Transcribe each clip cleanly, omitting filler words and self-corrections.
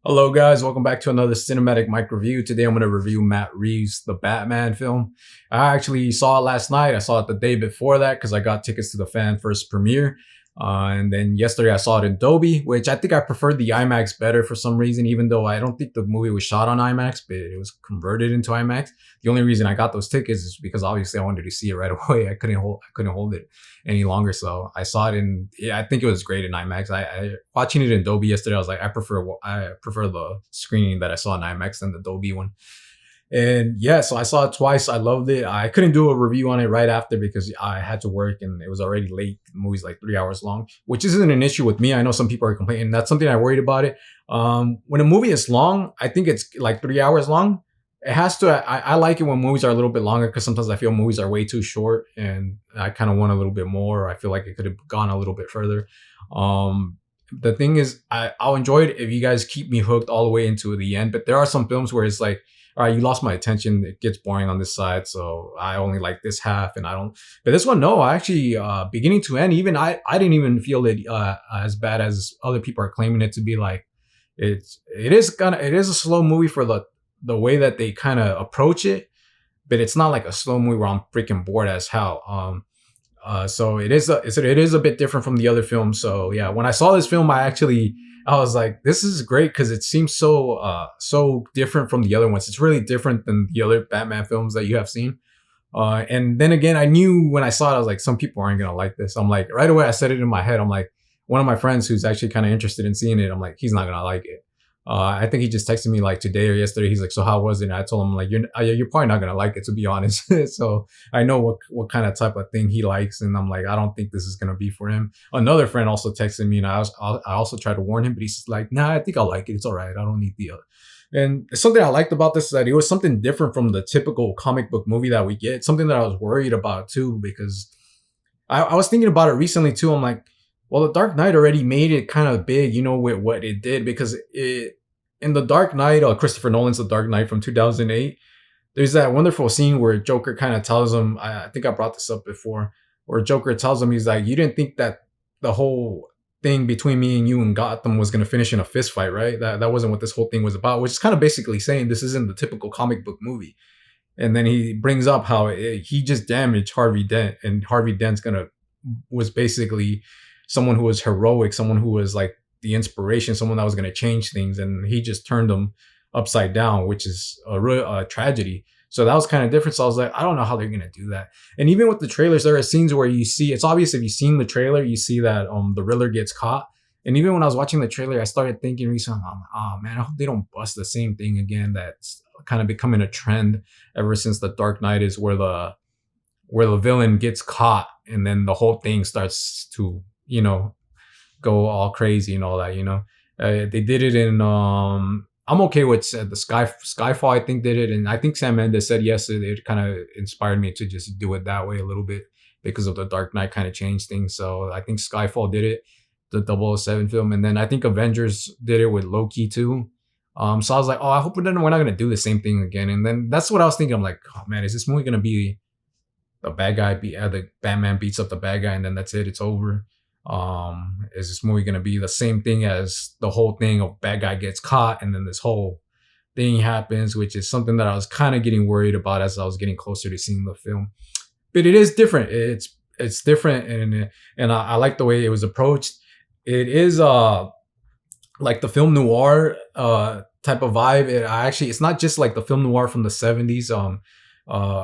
Hello guys, welcome back to another cinematic mic review. Today I'm going to review Matt Reeves' The Batman film. I actually saw it last night. I saw it the day before that because I got tickets to the fan first premiere. And then yesterday I saw it in Dolby, which I think I preferred the IMAX better for some reason, even though I don't think the movie was shot on IMAX, but it was converted into IMAX. The only reason I got those tickets is because obviously I wanted to see it right away. I couldn't hold it any longer, so I saw it in. Yeah, I think it was great in IMAX. I watching it in Dolby yesterday. I was like, I prefer the screening that I saw in IMAX than the Dolby one. And yeah, so I saw it twice. I loved it. I couldn't do a review on it right after because I had to work and it was already late. The movie's like 3 hours long, which isn't an issue with me. I know some people are complaining. That's something I worried about it. When a movie is long, I think it's like 3 hours long. It has to. I like it when movies are a little bit longer because sometimes I feel movies are way too short and I kind of want a little bit more. I feel like it could have gone a little bit further. The thing is, I'll enjoy it if you guys keep me hooked all the way into the end. But there are some films where it's like, all right, you lost my attention. It gets boring on this side, so I only like this half, and I don't. But this one, no, I actually, beginning to end, even I didn't even feel it as bad as other people are claiming it to be. Like, it is a slow movie for the way that they kind of approach it, but it's not like a slow movie where I'm freaking bored as hell. So it is a bit different from the other films. So yeah, when I saw this film, I was like, this is great because it seems so different from the other ones. It's really different than the other Batman films that you have seen. And then again, I knew when I saw it, I was like, some people aren't gonna like this. I'm like, right away, I said it in my head. I'm like, one of my friends who's actually kind of interested in seeing it, I'm like, he's not gonna like it. I think he just texted me like today or yesterday. He's like, "So how was it?" And I told him like, "You're probably not gonna like it, to be honest." So I know what kind of type of thing he likes, and I'm like, I don't think this is gonna be for him. Another friend also texted me, and I also tried to warn him, but he's like, "Nah, I think I'll like it. It's all right. I don't need the other." And something I liked about this is that it was something different from the typical comic book movie that we get. Something that I was worried about too, because I was thinking about it recently too. I'm like, well, The Dark Knight already made it kind of big, with what it did, because it in The Dark Knight, Christopher Nolan's The Dark Knight from 2008. There's that wonderful scene where Joker kind of tells him, I think I brought this up before, where Joker tells him, he's like, "You didn't think that the whole thing between me and you and Gotham was going to finish in a fist fight, right? That wasn't what this whole thing was about," which is kind of basically saying this isn't the typical comic book movie. And then he brings up how he just damaged Harvey Dent, and Harvey Dent's was basically someone who was heroic, someone who was like the inspiration, someone that was going to change things, and he just turned them upside down, which is a real tragedy. So that was kind of different. So I was like, I don't know how they're going to do that. And even with the trailers, there are scenes where you see, it's obvious if you've seen the trailer, you see that the Riddler gets caught. And even when I was watching the trailer, I started thinking recently, oh man, I hope they don't bust the same thing again. That's kind of becoming a trend ever since The Dark Knight, is where the villain gets caught and then the whole thing starts to, go all crazy and all that. They did it in I'm okay with the Skyfall, I think, did it, and I think Sam Mendes said yes, it kind of inspired me to just do it that way a little bit because of The Dark Knight kind of changed things. So I think Skyfall did it, the 007 film, and then I think Avengers did it with Loki too. So I was like, oh, I hope we're not gonna do the same thing again. And then that's what I was thinking. I'm like, oh man, is this movie gonna be the bad guy the Batman beats up the bad guy and then that's it, it's over? Is this movie gonna be the same thing as the whole thing of bad guy gets caught and then this whole thing happens, which is something that I was kind of getting worried about as I was getting closer to seeing the film. But it is different. It's different, and I like the way it was approached. It is like the film noir type of vibe. It's not just like the film noir from the 70s.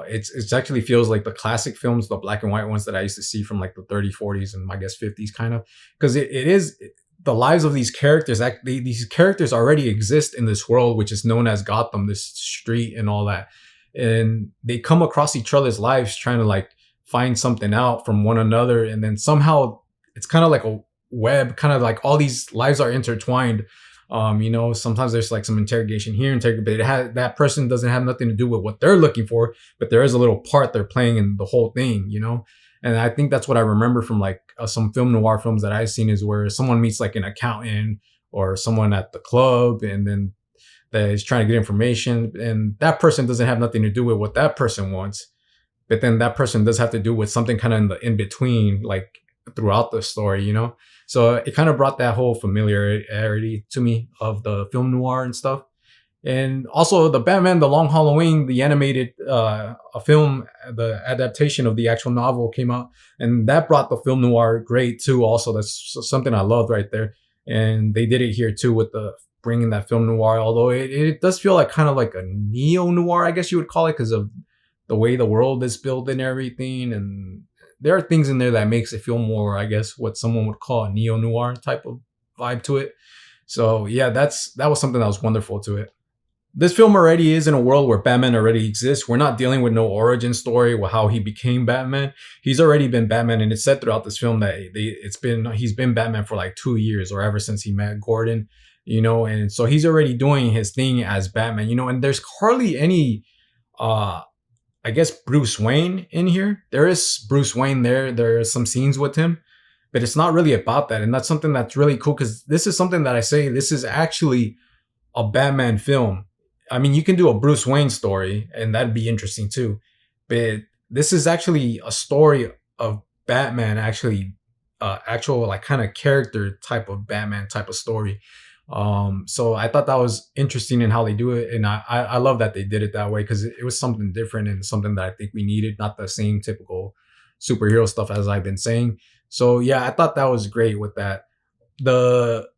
It's actually feels like the classic films, the black and white ones that I used to see from like the 30s, 40s, and I guess 50s, kind of, because it is the lives of these characters. These characters already exist in this world, which is known as Gotham, this street and all that, and they come across each other's lives trying to like find something out from one another, and then somehow it's kind of like a web, kind of like all these lives are intertwined. Sometimes there's like some interrogation here, but that person doesn't have nothing to do with what they're looking for, but there is a little part they're playing in the whole thing, And I think that's what I remember from like some film noir films that I've seen, is where someone meets like an accountant or someone at the club, and then that is trying to get information, and that person doesn't have nothing to do with what that person wants, but then that person does have to do with something kind of in between, like throughout the story. So it kind of brought that whole familiarity to me of the film noir and stuff. And also the Batman, The Long Halloween, the animated a film, the adaptation of the actual novel came out, and that brought the film noir great too. Also, that's something I loved right there, and they did it here too with the bringing that film noir. Although it does feel like kind of like a neo noir, I guess you would call it, because of the way the world is built and everything. And there are things in there that makes it feel more, I guess, what someone would call a neo noir type of vibe to it. So yeah, that was something that was wonderful to it. This film already is in a world where Batman already exists. We're not dealing with no origin story with how he became Batman. He's already been Batman, and it's said throughout this film that he's been Batman for like 2 years or ever since he met Gordon, and so he's already doing his thing as Batman, and there's hardly any uh I guess Bruce Wayne in here. There is Bruce Wayne there. There are some scenes with him, but it's not really about that. And that's something that's really cool because this is something that I say this is actually a Batman film. I mean, you can do a Bruce Wayne story, and that'd be interesting too. But this is actually a story of Batman, actually, actual like kind of character type of Batman type of story. So I thought that was interesting in how they do it, and I love that they did it that way because it was something different and something that I think we needed, not the same typical superhero stuff as I've been saying. So yeah, I thought that was great with that. The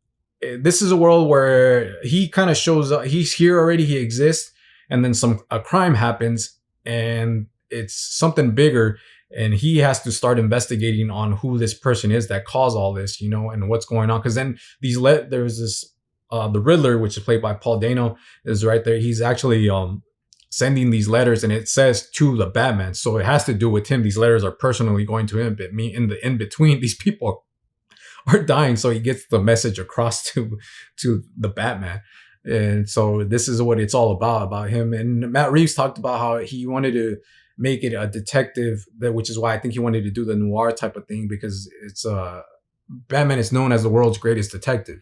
This is a world where he kind of shows up. He's here already. He exists, and then a crime happens, and it's something bigger, and he has to start investigating on who this person is that caused all this, and what's going on. Because then there's this the Riddler, which is played by Paul Dano, is right there. He's actually sending these letters, and it says to the Batman, so it has to do with him. These letters are personally going to him, but me in between, these people are dying, so he gets the message across to the Batman. And so this is what it's all about him. And Matt Reeves talked about how he wanted to make it a detective, which is why I think he wanted to do the noir type of thing, because it's Batman is known as the world's greatest detective.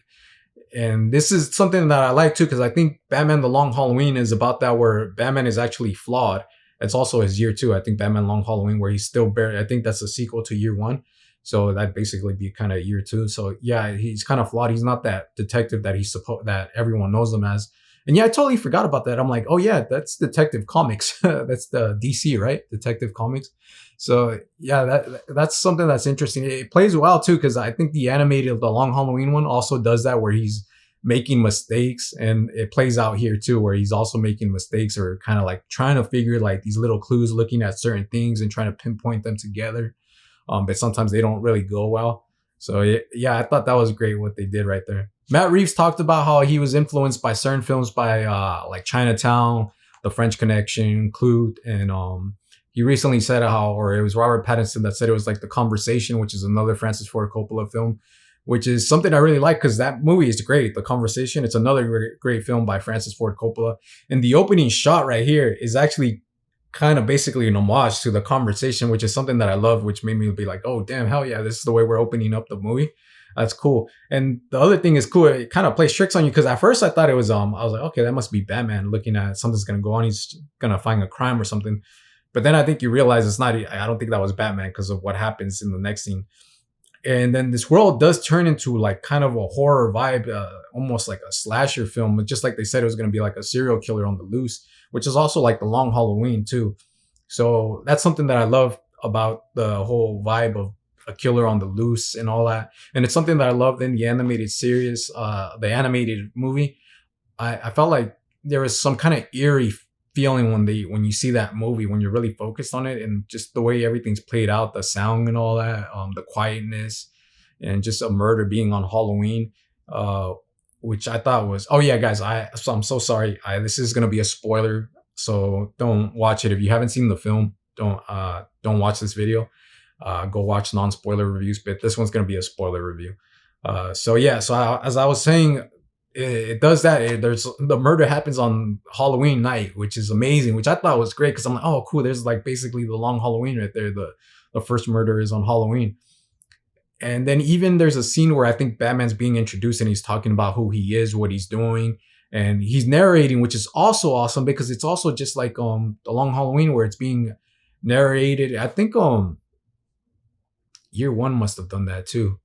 And this is something that I like too, because I think Batman The Long Halloween is about that, where Batman is actually flawed. It's also his year two. I think Batman Long Halloween, where he's still I think that's a sequel to year one. So that'd basically be kind of year two. So yeah, he's kind of flawed. He's not that detective that that everyone knows him as. And yeah, I totally forgot about that. I'm like, oh yeah, that's Detective Comics. That's the DC, right? Detective Comics. So yeah, that's something that's interesting. It plays well too, because I think the Long Halloween one also does that, where he's making mistakes, and it plays out here too, where he's also making mistakes, or kind of like trying to figure like these little clues, looking at certain things and trying to pinpoint them together. But sometimes they don't really go well. So yeah, I thought that was great what they did right there. Matt Reeves talked about how he was influenced by certain films by like Chinatown, The French Connection, Clute, and he recently said or it was Robert Pattinson that said it was like The Conversation, which is another Francis Ford Coppola film, which is something I really like because that movie is great. The Conversation, it's another great film by Francis Ford Coppola. And the opening shot right here is actually kind of basically an homage to The Conversation, which is something that I love, which made me be like, oh damn, hell yeah, this is the way we're opening up the movie. That's cool. And the other thing is cool, it kind of plays tricks on you, because at first I thought it was I was like, okay, that must be Batman looking at something's gonna go on, he's gonna find a crime or something. But then I think you realize it's not. I don't think that was Batman because of what happens in the next scene. And then this world does turn into like kind of a horror vibe, almost like a slasher film. Just like they said, it was going to be like a serial killer on the loose, which is also like the Long Halloween too. So that's something that I love about the whole vibe of a killer on the loose and all that. And it's something that I loved in the animated series, the animated movie. I felt like there was some kind of eerie feeling when you see that movie, when you're really focused on it, and just the way everything's played out, the sound and all that, the quietness, and just a murder being on Halloween, which I thought was, oh yeah, guys, I'm so sorry, this is gonna be a spoiler, so don't watch it if you haven't seen the film. Don't watch this video. Go watch non-spoiler reviews, but this one's gonna be a spoiler review. So yeah, as I was saying, it does that. There's the murder happens on Halloween night, which is amazing, which I thought was great, because I'm like, oh cool, there's like basically the Long Halloween right there. The first murder is on Halloween. And then even there's a scene where I think Batman's being introduced, and he's talking about who he is, what he's doing, and he's narrating, which is also awesome, because it's also just like the Long Halloween, where it's being narrated. I think year one must have done that too.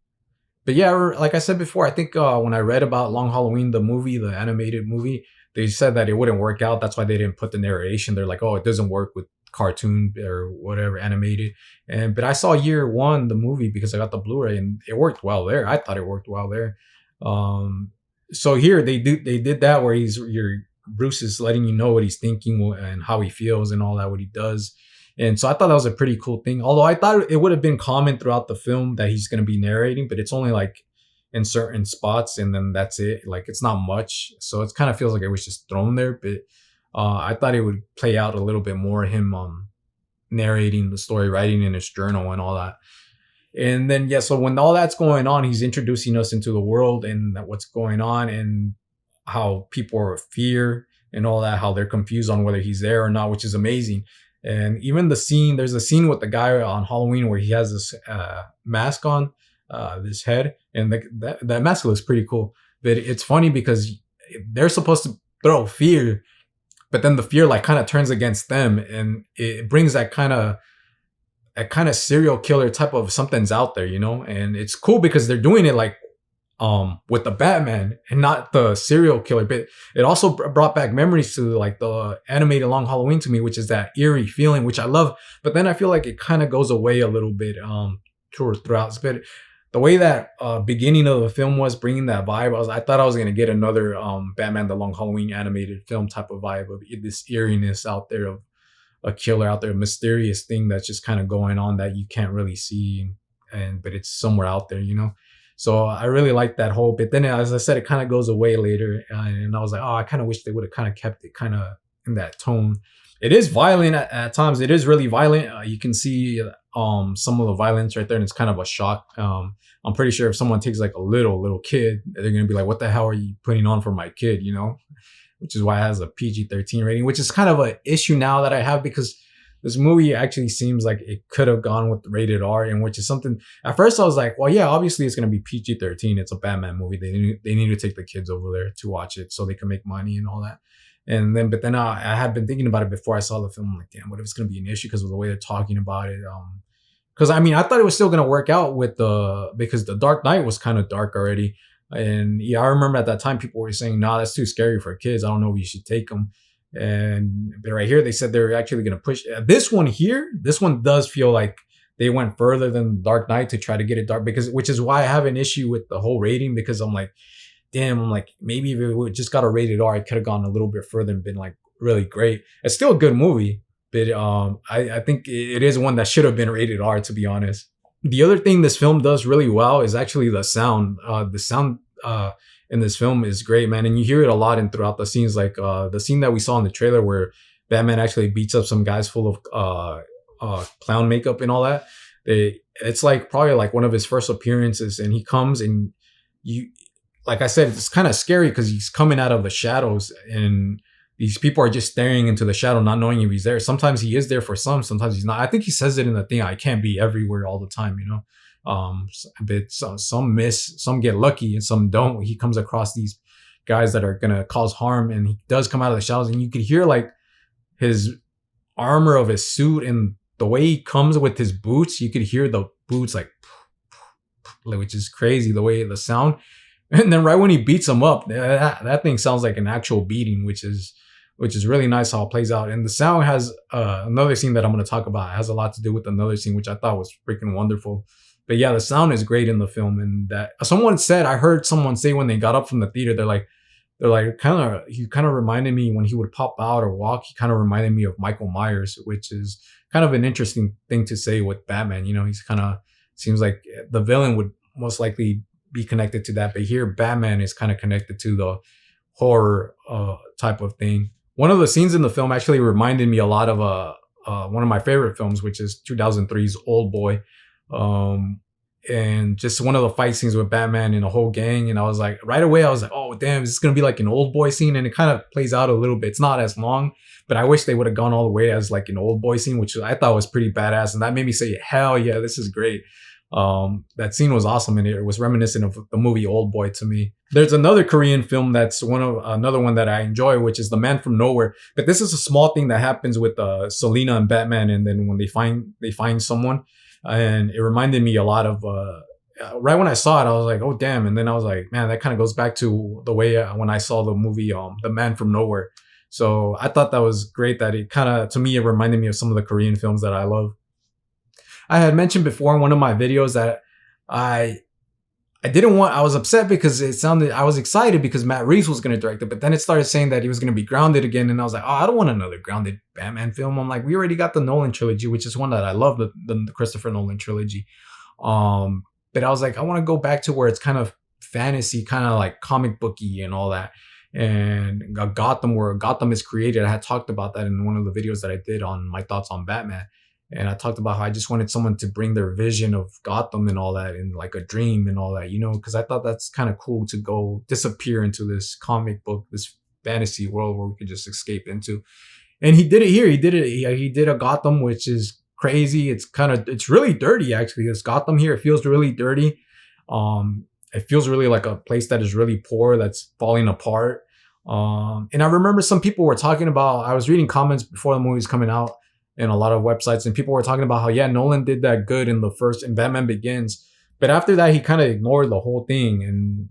But yeah, like I said before, I think when I read about Long Halloween, the movie, the animated movie, they said that it wouldn't work out. That's why they didn't put the narration. They're like, oh, it doesn't work with cartoon or whatever animated. And but I saw year one the movie because I got the Blu-ray and it worked well there. I thought it worked well there. Um, so here they did that where he's your Bruce is letting you know what he's thinking and how he feels and all that what he does. And so I thought that was a pretty cool thing. Although I thought it would have been common throughout the film that he's going to be narrating, but it's only like in certain spots and then that's it. Like it's not much. So it kind of feels like it was just thrown there. But I thought it would play out a little bit more him narrating the story, writing in his journal and all that. And then yeah, so when all that's going on, he's introducing us into the world and what's going on and how people are fear and all that, how they're confused on whether he's there or not, which is amazing. And even the scene, there's a scene with the guy on Halloween where he has this mask on this head, and that mask looks pretty cool. But it's funny because they're supposed to throw fear, but then the fear like kind of turns against them, and it brings that kind of serial killer type of something's out there, you know. And it's cool because they're doing it like with the Batman and not the serial killer. But it also brought back memories to like the animated Long Halloween to me, which is that eerie feeling, which I love. But then I feel like it kind of goes away a little bit throughout. But the way that beginning of the film was bringing that vibe, I thought I was gonna get another Batman the Long Halloween animated film type of vibe of this eeriness out there of a killer out there, a mysterious thing that's just kind of going on that you can't really see, but it's somewhere out there, you know. So I really like that whole bit. Then, as I said, it kind of goes away later, and I was like, oh, I kind of wish they would have kind of kept it kind of in that tone. It is violent at times. It is really violent. You can see some of the violence right there, and it's kind of a shock. I'm pretty sure if someone takes like a little kid, they're gonna be like, "What the hell are you putting on for my kid?" You know, which is why it has a PG-13 rating, which is kind of an issue now that I have because this movie actually seems like it could have gone with rated R, and which is something. At first, I was like, "Well, yeah, obviously it's gonna be PG-13. It's a Batman movie. They need to take the kids over there to watch it so they can make money and all that." And then, but then I had been thinking about it before I saw the film. I'm like, damn, what if it's going to be an issue because of the way they're talking about it? Because I mean, I thought it was still going to work out with because the Dark Knight was kind of dark already. And yeah, I remember at that time people were saying, nah, that's too scary for kids. I don't know if you should take them. But right here, they said they're actually going to push this one here. This one does feel like they went further than Dark Knight to try to get it dark which is why I have an issue with the whole rating because I'm like, damn, I'm like, maybe if it would just got a rated R, it could have gone a little bit further and been like really great. It's still a good movie, but I think it is one that should have been rated R, to be honest. The other thing this film does really well is actually the sound. The sound in this film is great, man. And you hear it a lot in throughout the scenes, like the scene that we saw in the trailer where Batman actually beats up some guys full of clown makeup and all that. It's like probably like one of his first appearances, and he comes and like I said, it's kind of scary because he's coming out of the shadows and these people are just staring into the shadow, not knowing if he's there. Sometimes he is there for sometimes he's not. I think he says it in the thing, I can't be everywhere all the time, you know? But some miss, some get lucky and some don't. He comes across these guys that are going to cause harm and he does come out of the shadows and you could hear like his armor of his suit and the way he comes with his boots, you could hear the boots like, which is crazy, the way the sound. And then right when he beats him up, that thing sounds like an actual beating, which is really nice how it plays out. And the sound has another scene that I'm going to talk about. It has a lot to do with another scene, which I thought was freaking wonderful. But yeah, the sound is great in the film. And that I heard someone say when they got up from the theater, they're like he kind of reminded me when he would pop out or walk, he kind of reminded me of Michael Myers, which is kind of an interesting thing to say with Batman. You know, he's kind of seems like the villain would most likely be connected to that, but here Batman is kind of connected to the horror type of thing. One of the scenes in the film actually reminded me a lot of one of my favorite films, which is 2003's Old Boy, and just one of the fight scenes with Batman and a whole gang. And I was like, right away, I was like, oh damn, is this gonna be like an Old Boy scene? And it kind of plays out a little bit. It's not as long, but I wish they would have gone all the way as like an Old Boy scene, which I thought was pretty badass, and that made me say, hell yeah, this is great. That scene was awesome and it was reminiscent of the movie Old Boy to me. There's another Korean film that's another one that I enjoy, which is The Man from Nowhere. But this is a small thing that happens with Selena and Batman, and then when they find someone, and it reminded me a lot of right when I saw it, I was like, oh damn. And then I was like, man, that kind of goes back to the way when I saw the movie The Man from Nowhere. So I thought that was great that it kind of, to me, it reminded me of some of the Korean films that I love. I had mentioned before in one of my videos that I I didn't want. I was upset because it sounded. I was excited because Matt Reeves was going to direct it, but then it started saying that he was going to be grounded again, and I was like, oh, I don't want another grounded Batman film. I'm like, we already got the Nolan trilogy, which is one that I love, the Christopher Nolan trilogy. But I was like, I want to go back to where it's kind of fantasy, kind of like comic booky and all that. And Gotham, where Gotham is created. I had talked about that in one of the videos that I did on my thoughts on Batman. And I talked about how I just wanted someone to bring their vision of Gotham and all that in like a dream and all that, because I thought that's kind of cool to go disappear into this comic book, this fantasy world where we could just escape into. And he did it here. He did it. He did a Gotham, which is crazy. It's really dirty actually. This Gotham here, it feels really dirty. It feels really like a place that is really poor, that's falling apart. And I remember some people were talking about, I was reading comments before the movie's coming out in a lot of websites, and people were talking about how, yeah, Nolan did that good in Batman Begins. But after that, he kind of ignored the whole thing. And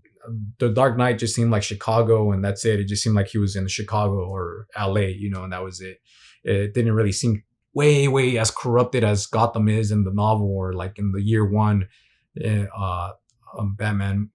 The Dark Knight just seemed like Chicago, and that's it. It just seemed like he was in Chicago or LA, and that was it. It didn't really seem way as corrupted as Gotham is in the novel, or like in the year one Batman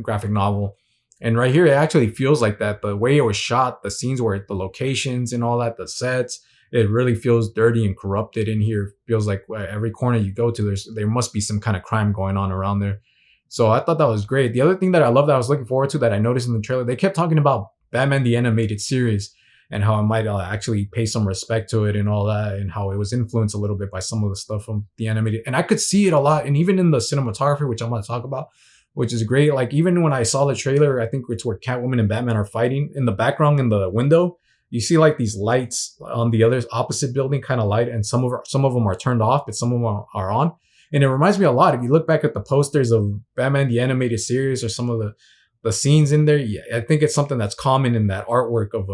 graphic novel. And right here, it actually feels like that. The way it was shot, the scenes where the locations and all that, the sets, it really feels dirty and corrupted in here. It feels like every corner you go to, there must be some kind of crime going on around there. So I thought that was great. The other thing that I love that I was looking forward to that I noticed in the trailer, they kept talking about Batman the Animated Series and how I might actually pay some respect to it and all that, and how it was influenced a little bit by some of the stuff from the animated. And I could see it a lot. And even in the cinematography, which I'm going to talk about, which is great. Like even when I saw the trailer, I think it's where Catwoman and Batman are fighting in the background in the window. You see like these lights on the other opposite building kind of light, and some of them are turned off, but some of them are on. And it reminds me a lot. If you look back at the posters of Batman the Animated Series or some of the scenes in there, yeah, I think it's something that's common in that artwork of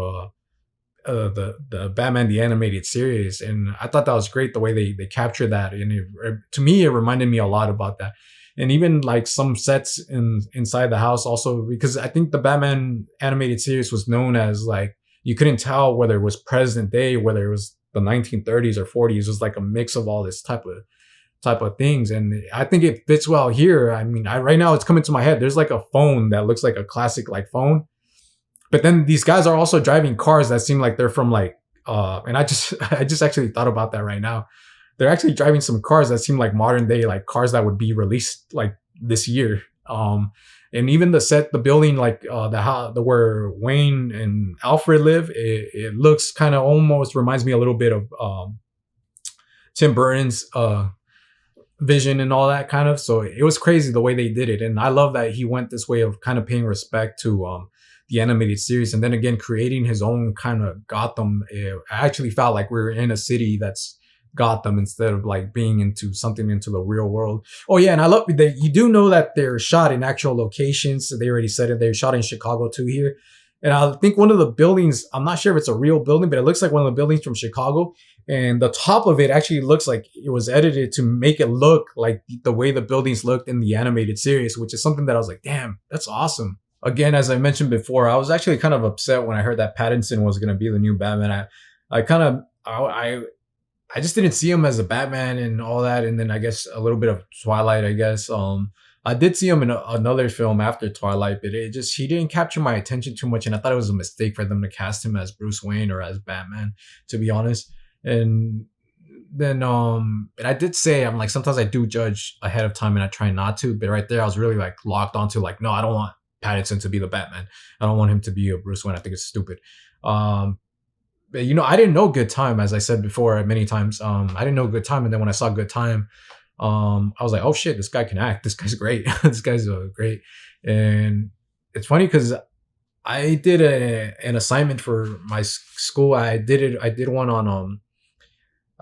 the Batman the Animated Series. And I thought that was great the way they captured that. And to me, it reminded me a lot about that. And even like some sets inside the house also, because I think the Batman Animated Series was known as like, you couldn't tell whether it was present day, whether it was the 1930s or 40s. It was like a mix of all this type of things. And I think it fits well here. I mean, right now it's coming to my head. There's like a phone that looks like a classic like phone. But then these guys are also driving cars that seem like they're from like, and I just actually thought about that right now. They're actually driving some cars that seem like modern day, like cars that would be released like this year. And even the building, like the where Wayne and Alfred live, it looks kind of almost reminds me a little bit of Tim Burton's vision and all that kind of. So it was crazy the way they did it, and I love that he went this way of kind of paying respect to the animated series, and then again creating his own kind of Gotham. I actually felt like we were in a city that's Gotham instead of like being into the real world. Oh yeah, and I love that you do know that they're shot in actual locations. So they already said it. They're shot in Chicago too here. And I think one of the buildings, I'm not sure if it's a real building, but it looks like one of the buildings from Chicago. And the top of it actually looks like it was edited to make it look like the way the buildings looked in the animated series, which is something that I was like, damn, that's awesome. Again, as I mentioned before, I was actually kind of upset when I heard that Pattinson was going to be the new Batman. I just didn't see him as a Batman and all that. And then I guess a little bit of Twilight, I guess. I did see him in another film after Twilight, but he didn't capture my attention too much. And I thought it was a mistake for them to cast him as Bruce Wayne or as Batman, to be honest. And then, but I did say, I'm like, sometimes I do judge ahead of time and I try not to, but right there, I was really like locked onto like, no, I don't want Pattinson to be the Batman. I don't want him to be a Bruce Wayne. I think it's stupid. But, I didn't know Good Time, as I said before many times. I didn't know Good Time. And then when I saw Good Time, I was like, oh shit, this guy can act. This guy's great. This guy's great. And it's funny because I did an assignment for my school. I did one on,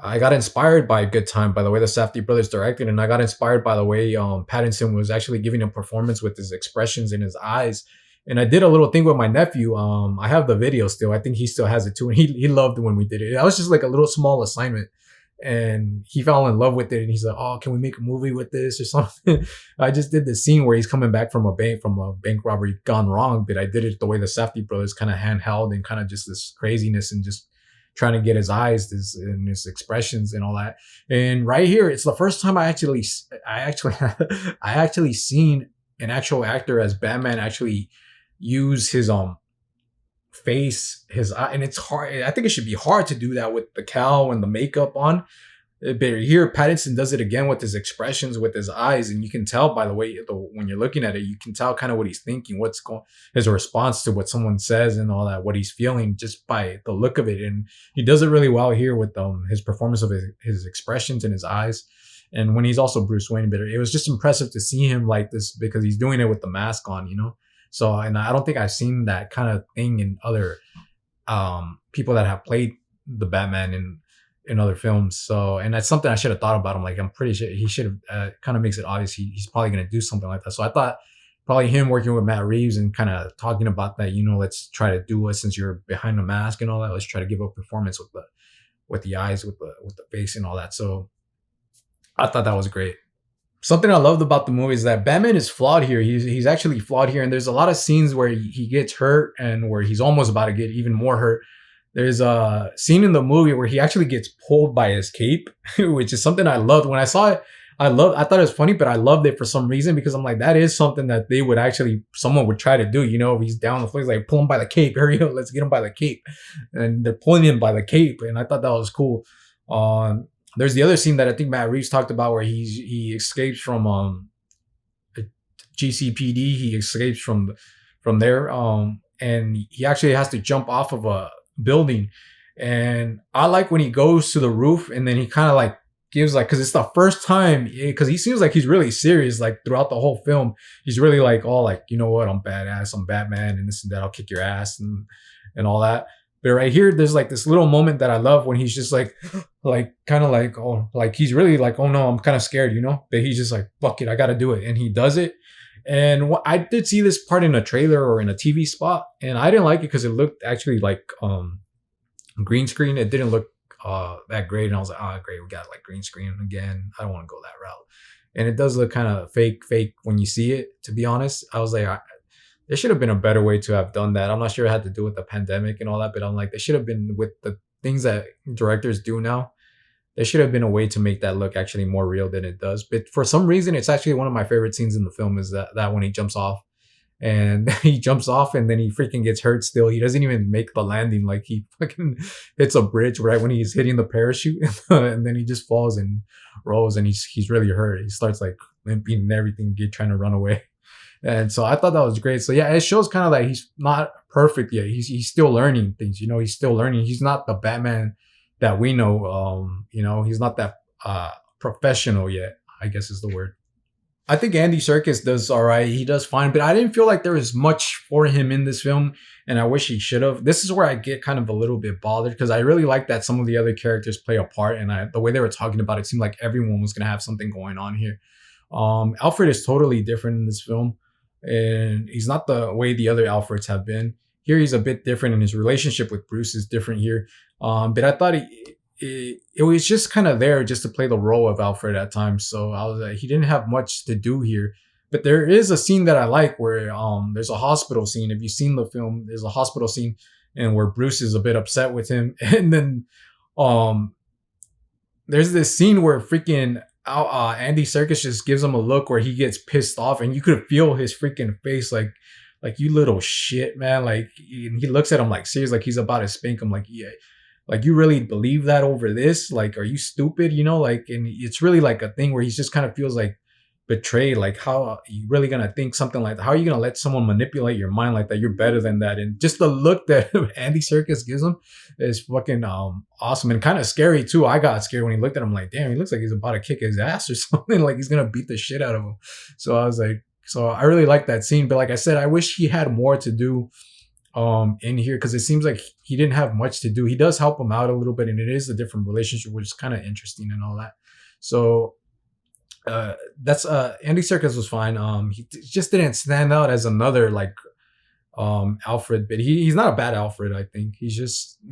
I got inspired by Good Time, by the way the Safdie brothers directed. And I got inspired by the way Pattinson was actually giving a performance with his expressions in his eyes. And I did a little thing with my nephew. I have the video still. I think he still has it too. And he loved when we did it. That was just like a little small assignment. and he fell in love with it, and he's like, oh, can we make a movie with this or something? I just did the scene where he's coming back from a bank robbery gone wrong, but I did it the way the Safdie brothers kind of handheld and kind of just this craziness and just trying to get his eyes and his expressions and all that. And right here, it's the first time I actually I actually seen an actual actor as Batman actually use his face, his eye, and it's hard. I think it should be hard to do that with the cowl and the makeup on. But here, Pattinson does it again with his expressions, with his eyes, and you can tell by the way when you're looking at it, you can tell kind of what he's thinking, what's going, his response to what someone says, and all that, what he's feeling just by the look of it. And he does it really well here with his performance of his expressions and his eyes. And when he's also Bruce Wayne, but it was just impressive to see him like this because he's doing it with the mask on, you know. So, and I don't think I've seen that kind of thing in other people that have played the Batman in other films. So, and that's something I should have thought about him. Like, I'm pretty sure he should have, kind of makes it obvious he's probably going to do something like that. So I thought probably him working with Matt Reeves and kind of talking about that, you know, let's try to do it since you're behind the mask and all that. Let's try to give a performance with the eyes, with the face and all that. So I thought that was great. Something I loved about the movie is that Batman is flawed here. He's actually flawed here. And there's a lot of scenes where he gets hurt and where he's almost about to get even more hurt. There's a scene in the movie where he actually gets pulled by his cape, which is something I loved. When I saw it, I thought it was funny, but I loved it for some reason because I'm like, that is something that they would actually, someone would try to do. You know, if he's down the floor, he's like, pull him by the cape. Hurry up, let's get him by the cape. And they're pulling him by the cape. And I thought that was cool. There's the other scene that I think Matt Reeves talked about where he escapes from GCPD. He escapes from there. And he actually has to jump off of a building. And I like when he goes to the roof and then he kind of like gives like, because it's the first time, because he seems like he's really serious like throughout the whole film. He's really like all like, you know what, I'm badass, I'm Batman and this and that, I'll kick your ass and all that. But right here, there's like this little moment that I love when he's just like kind of like, oh, like he's really like, oh no, I'm kind of scared, you know? But he's just like, fuck it, I got to do it. And he does it. And I did see this part in a trailer or in a TV spot, and I didn't like it because it looked actually like green screen. It didn't look that great. And I was like, oh, great, we got like green screen again. I don't want to go that route. And it does look kind of fake when you see it, to be honest. I was like, there should have been a better way to have done that. I'm not sure it had to do with the pandemic and all that, but I'm like, there should have been with the things that directors do now. There should have been a way to make that look actually more real than it does. But for some reason, it's actually one of my favorite scenes in the film is that when he jumps off and he jumps off and then he freaking gets hurt still. He doesn't even make the landing. Like he fucking hits a bridge right when he's hitting the parachute and then he just falls and rolls and he's really hurt. He starts like limping and everything, trying to run away. And so I thought that was great. So yeah, it shows kind of that he's not perfect yet. He's still learning things, you know, he's still learning. He's not the Batman that we know. You know, he's not that professional yet, I guess is the word. I think Andy Serkis does all right. He does fine, but I didn't feel like there was much for him in this film, and I wish he should have. This is where I get kind of a little bit bothered because I really like that some of the other characters play a part, and the way they were talking about it seemed like everyone was going to have something going on here. Alfred is totally different in this film, and he's not the way the other Alfreds have been. Here he's a bit different, and his relationship with Bruce is different here. But I thought it was just kind of there just to play the role of Alfred at times. So I was like, he didn't have much to do here. But there is a scene that I like where there's a hospital scene. If you've seen the film, there's a hospital scene and where Bruce is a bit upset with him. And then there's this scene where freaking Andy Serkis just gives him a look where he gets pissed off, and you could feel his freaking face like you little shit, man. Like he looks at him like serious, like he's about to spank him. Like, yeah, like you really believe that over this? Like, are you stupid? You know, like, and it's really like a thing where he just kind of feels like betrayed. Like, how are you really gonna think something like that? How are you gonna let someone manipulate your mind like that? You're better than that. And just the look that Andy Serkis gives him is fucking awesome and kind of scary too. I got scared when he looked at him, like, damn, he looks like he's about to kick his ass or something. Like he's gonna beat the shit out of him. So I was like, so I really like that scene. But like I said, I wish he had more to do in here because it seems like he didn't have much to do. He does help him out a little bit, and it is a different relationship, which is kind of interesting and all that. So that's Andy Serkis was fine. He just didn't stand out as another like Alfred, but he's not a bad Alfred. I think he's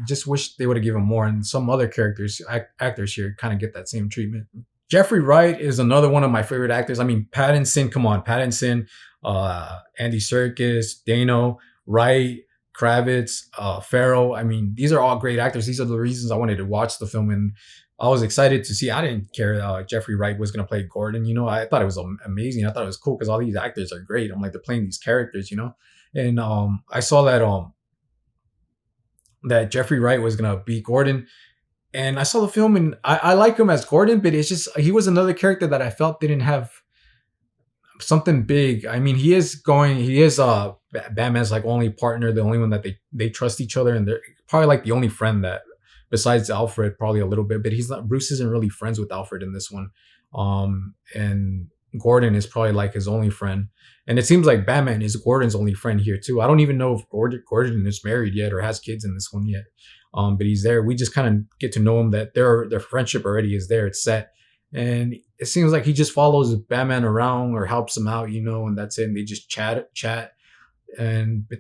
just wish they would have given more, and some other characters actors here kind of get that same treatment. Jeffrey Wright is another one of my favorite actors. I mean, Pattinson, come on, Pattinson, Andy Serkis, Dano, Wright, Kravitz, Farrell. I mean, these are all great actors. These are the reasons I wanted to watch the film, and I was excited to see. I didn't care Jeffrey Wright was going to play Gordon. You know, I thought it was amazing. I thought it was cool because all these actors are great. I'm like, they're playing these characters, you know. And I saw that Jeffrey Wright was going to be Gordon, and I saw the film, and I like him as Gordon, but it's just he was another character that I felt didn't have something big. I mean, he is Batman's like only partner, the only one that they trust each other, and they're probably like the only friend that besides Alfred, probably a little bit, but he's not Bruce isn't really friends with Alfred in this one. And Gordon is probably like his only friend. And it seems like Batman is Gordon's only friend here too. I don't even know if Gordon is married yet or has kids in this one yet. But he's there. We just kind of get to know him, that their friendship already is there. It's set. And it seems like he just follows Batman around or helps him out, you know, and that's it. And they just chat. And but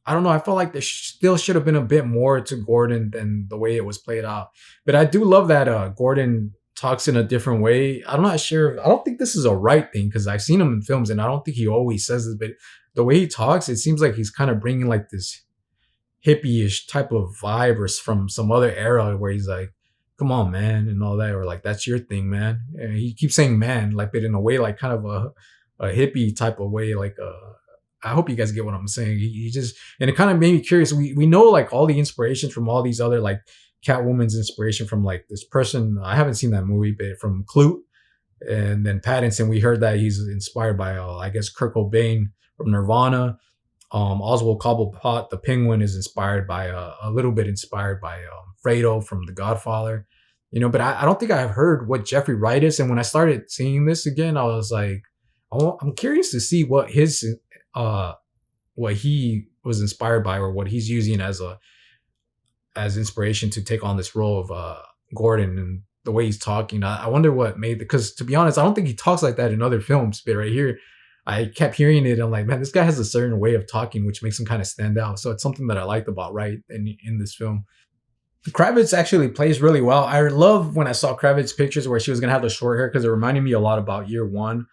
I don't know. I felt like there still should have been a bit more to Gordon than the way it was played out. But I do love that Gordon talks in a different way. I'm not sure. I don't think this is a right thing because I've seen him in films and I don't think he always says this, but the way he talks, it seems like he's kind of bringing like this hippie-ish type of vibe or from some other era where he's like, come on, man, and all that, or like, that's your thing, man. And he keeps saying man, like, but in a way, like kind of a hippie type of way, like I hope you guys get what I'm saying. He just, and it kind of made me curious. We know like all the inspirations from all these other like Catwoman's inspiration from like this person. I haven't seen that movie, but from Clute, and then Pattinson, we heard that he's inspired by I guess Kurt Cobain from Nirvana. Oswald Cobblepot, the Penguin, is inspired by a little bit inspired by Fredo from The Godfather. You know, but I don't think I've heard what Jeffrey Wright is. And when I started seeing this again, I was like, I'm curious to see what his what he was inspired by or what he's using as inspiration to take on this role of Gordon and the way he's talking. I wonder what made, because to be honest, I don't think he talks like that in other films, but right here I kept hearing it. I'm like, man, this guy has a certain way of talking which makes him kind of stand out. So it's something that I liked about Wright in this film. Kravitz actually plays really well. I love when I saw Kravitz pictures where she was gonna have the short hair because it reminded me a lot about Year One.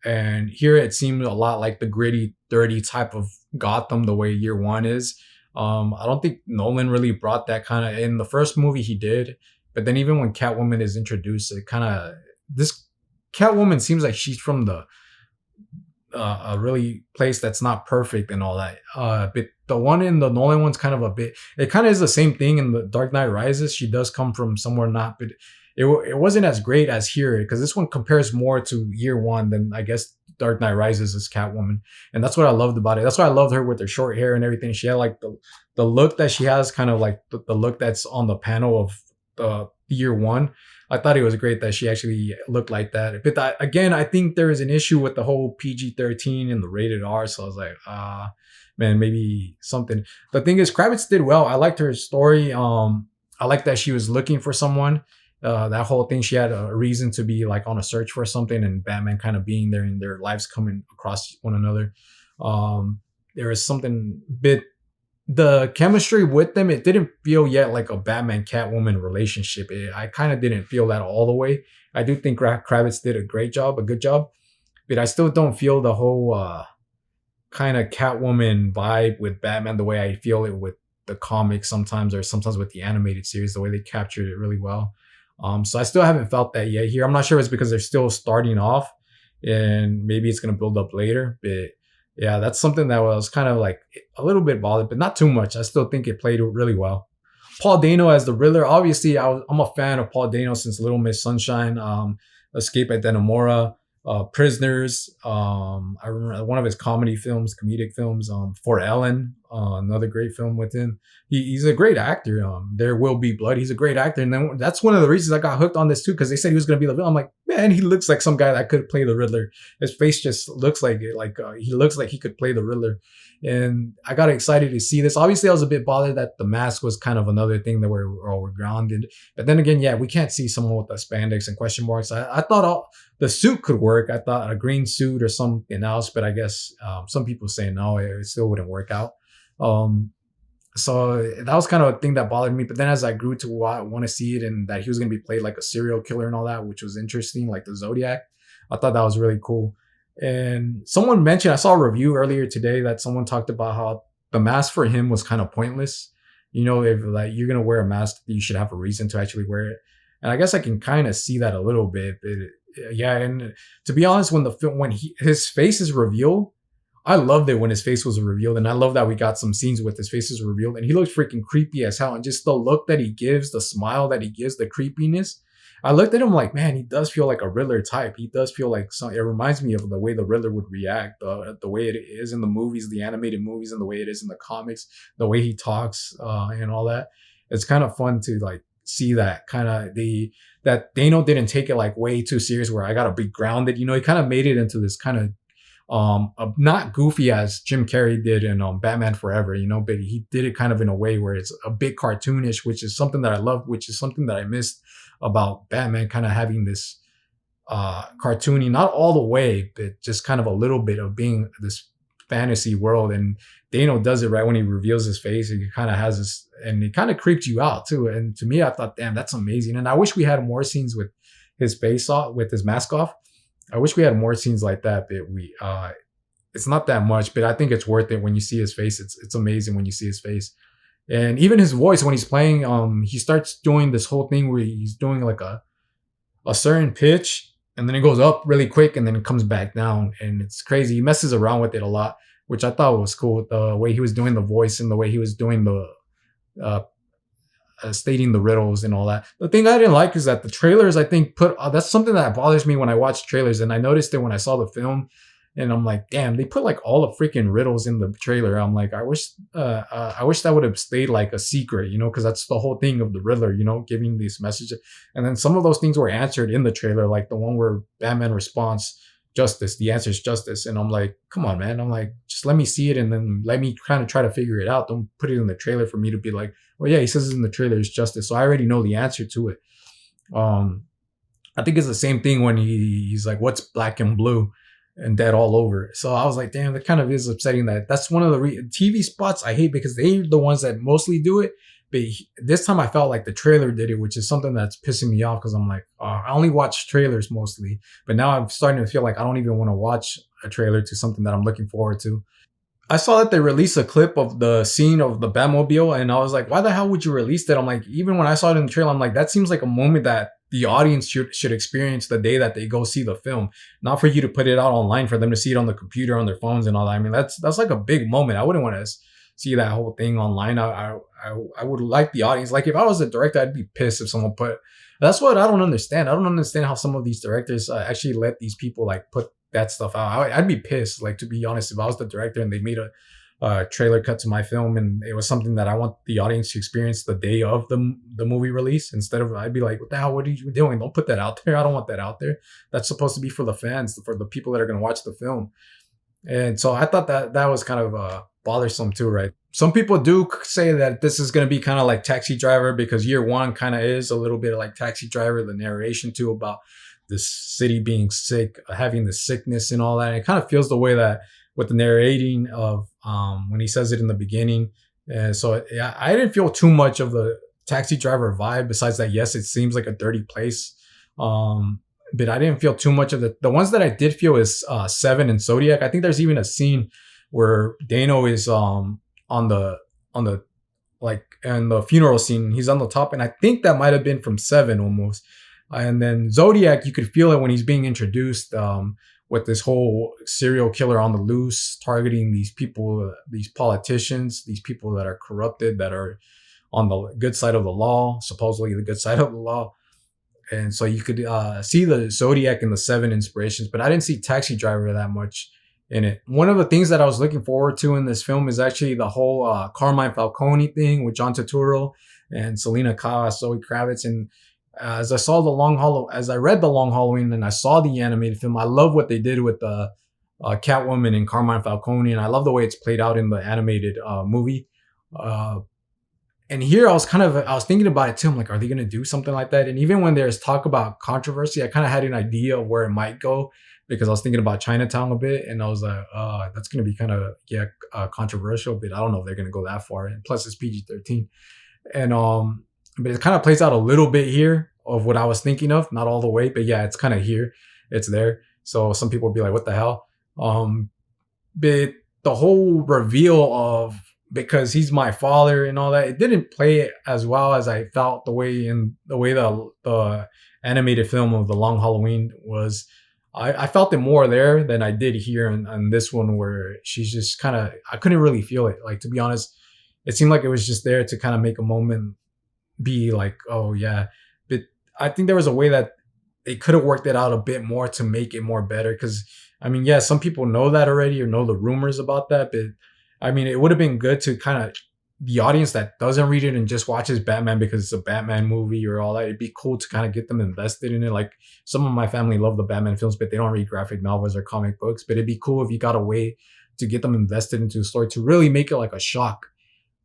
And here it seemed a lot like the gritty, dirty type of Gotham, the way Year One is. I don't think Nolan really brought that kind of in the first movie he did, but then even when Catwoman is introduced, it kind of, this Catwoman seems like she's from a really place that's not perfect and all that. But the one in the Nolan one's kind of a bit, it kind of is the same thing in the Dark Knight Rises. She does come from somewhere not, but it wasn't as great as here because this one compares more to Year One than I guess Dark Knight Rises as Catwoman. And that's what I loved about it. That's why I loved her with her short hair and everything. She had like the look that she has, kind of like the look that's on the panel of Year One. I thought it was great that she actually looked like that. But again, I think there is an issue with the whole PG-13 and the rated R. So I was like, man, maybe something. The thing is, Kravitz did well. I liked her story. I liked that she was looking for someone. That whole thing, she had a reason to be like on a search for something, and Batman kind of being there and their lives coming across one another. There is something bit. The chemistry with them, it didn't feel yet like a Batman Catwoman relationship. I kind of didn't feel that all the way. I do think Kravitz did a good job, but I still don't feel the whole kind of Catwoman vibe with Batman the way I feel it with the comics sometimes, or sometimes with the animated series, the way they captured it really well. So I still haven't felt that yet here. I'm not sure if it's because they're still starting off and maybe it's going to build up later, but yeah, that's something that was kind of like a little bit bothered, but not too much. I still think it played really well. Paul Dano as the Riddler. Obviously, I'm a fan of Paul Dano since Little Miss Sunshine, Escape at Dannemora, Prisoners. I remember one of his comedic films, For Ellen. another great film with him. He's a great actor. There Will Be Blood. He's a great actor, and then that's one of the reasons I got hooked on this too, because they said he was going to be the villain. I'm like, man, he looks like some guy that could play the Riddler. His face just looks like it. Like he looks like he could play the Riddler, and I got excited to see this. Obviously, I was a bit bothered that the mask was kind of another thing that we're grounded. But then again, yeah, we can't see someone with the spandex and question marks. I thought the suit could work. I thought a green suit or something else, but I guess some people say no, it still wouldn't work out. Um, so that was kind of a thing that bothered me. But then as I grew to want to see it and that he was going to be played like a serial killer and all that, which was interesting, like the Zodiac, I thought that was really cool. And someone mentioned, I saw a review earlier today that someone talked about how the mask for him was kind of pointless. You know, if like you're going to wear a mask, you should have a reason to actually wear it. And I guess I can kind of see that a little bit. But yeah, and to be honest, when the film, his face is revealed, I loved it when his face was revealed, and I love that we got some scenes with his face is revealed, and he looks freaking creepy as hell. And just the look that he gives, the smile that he gives, the creepiness. I looked at him like, man, he does feel like a Riddler type. He does feel like some. It reminds me of the way the Riddler would react, the way it is in the movies, the animated movies, and the way it is in the comics, the way he talks, and all that. It's kind of fun to like see that kind of that Dano didn't take it like way too serious where I gotta be grounded. You know, he kind of made it into this kind of not goofy as Jim Carrey did in Batman Forever, you know, but he did it kind of in a way where it's a bit cartoonish, which is something that I love, which is something that I missed about Batman, kind of having this cartoony, not all the way, but just kind of a little bit of being this fantasy world. And Dano does it right when he reveals his face. He kind of has this, and it kind of creeps you out too. And to me, I thought, damn, that's amazing. And I wish we had more scenes with his face off, with his mask off. I wish we had more scenes like that, but it's not that much, but I think it's worth it when you see his face. It's amazing when you see his face. And even his voice when he's playing, he starts doing this whole thing where he's doing like a certain pitch, and then it goes up really quick and then it comes back down, and it's crazy. He messes around with it a lot, which I thought was cool. The way he was doing the voice and the way he was doing the stating the riddles and all that. The thing I didn't like is that the trailers, I think, that's something that bothers me when I watch trailers, and I noticed it when I saw the film, and I'm like, damn, they put like all the freaking riddles in the trailer. I'm like, I wish that would have stayed like a secret, you know, because that's the whole thing of the Riddler, you know, giving these messages. And then some of those things were answered in the trailer, like the one where Batman responds, justice, the answer is justice. And I'm like, come on, man. I'm like, just let me see it and then let me kind of try to figure it out. Don't put it in the trailer for me to be like, well, yeah, he says in the trailer it's justice, so I already know the answer to it. I think it's the same thing when he's like, what's black and blue and dead all over. So I was like, damn, that kind of is upsetting. That's one of the TV spots I hate, because they're the ones that mostly do it. But this time I felt like the trailer did it, which is something that's pissing me off, because I'm like, I only watch trailers mostly. But now I'm starting to feel like I don't even want to watch a trailer to something that I'm looking forward to. I saw that they released a clip of the scene of the Batmobile, and I was like, why the hell would you release that? I'm like, even when I saw it in the trailer, I'm like, that seems like a moment that the audience should experience the day that they go see the film, not for you to put it out online for them to see it on the computer, on their phones and all that. I mean, that's like a big moment. I wouldn't want to see that whole thing online. I would like the audience. Like if I was a director, I'd be pissed if someone put. That's what I don't understand. I don't understand how some of these directors actually let these people like put that stuff out. I'd be pissed. Like, to be honest, if I was the director and they made a trailer cut to my film and it was something that I want the audience to experience the day of the movie release, instead of, I'd be like, what the hell, what are you doing? Don't put that out there. I don't want that out there. That's supposed to be for the fans, for the people that are going to watch the film. And so I thought that was kind of bothersome too, right? Some people do say that this is going to be kind of like Taxi Driver, because year one kind of is a little bit like Taxi Driver, the narration too about this city being sick, having the sickness and all that. And it kind of feels the way that with the narrating of when he says it in the beginning. And so yeah, I didn't feel too much of the Taxi Driver vibe, besides that, yes, it seems like a dirty place. But I didn't feel too much of the ones that I did feel is Seven and Zodiac. I think there's even a scene where Dano is on the like in the funeral scene. He's on the top, and I think that might have been from Seven almost. And then Zodiac, you could feel it when he's being introduced with this whole serial killer on the loose, targeting these people, these politicians, these people that are corrupted, that are on the good side of the law, supposedly the good side of the law. And so you could see the Zodiac and the Seven inspirations, but I didn't see Taxi Driver that much in it. One of the things that I was looking forward to in this film is actually the whole Carmine Falcone thing with John Turturro and Selena Kyle, Zoe Kravitz. And as I read the Long Halloween and I saw the animated film, I love what they did with the Catwoman and Carmine Falcone, and I love the way it's played out in the animated movie. Uh, and here I was thinking about it too. I'm like, are they gonna do something like that? And even when there's talk about controversy, I kind of had an idea of where it might go because I was thinking about Chinatown a bit, and I was like, that's gonna be kind of controversial, but I don't know if they're gonna go that far. And plus, it's PG-13, and but it kind of plays out a little bit here of what I was thinking of, not all the way, but yeah, it's kind of here, it's there. So some people will be like, what the hell? But the whole reveal of because he's my father and all that, it didn't play it as well as I felt the way the animated film of the Long Halloween was. I felt it more there than I did here in this one where she's just kind of I couldn't really feel it. Like, to be honest, it seemed like it was just there to kind of make a moment be like, oh yeah. But I think there was a way that they could have worked it out a bit more to make it more better. Because I mean, yeah, some people know that already or know the rumors about that, but I mean, it would have been good to kind of the audience that doesn't read it and just watches Batman because it's a Batman movie or all that. It'd be cool to kind of get them invested in it. Like, some of my family love the Batman films, but they don't read graphic novels or comic books. But it'd be cool if you got a way to get them invested into the story to really make it like a shock.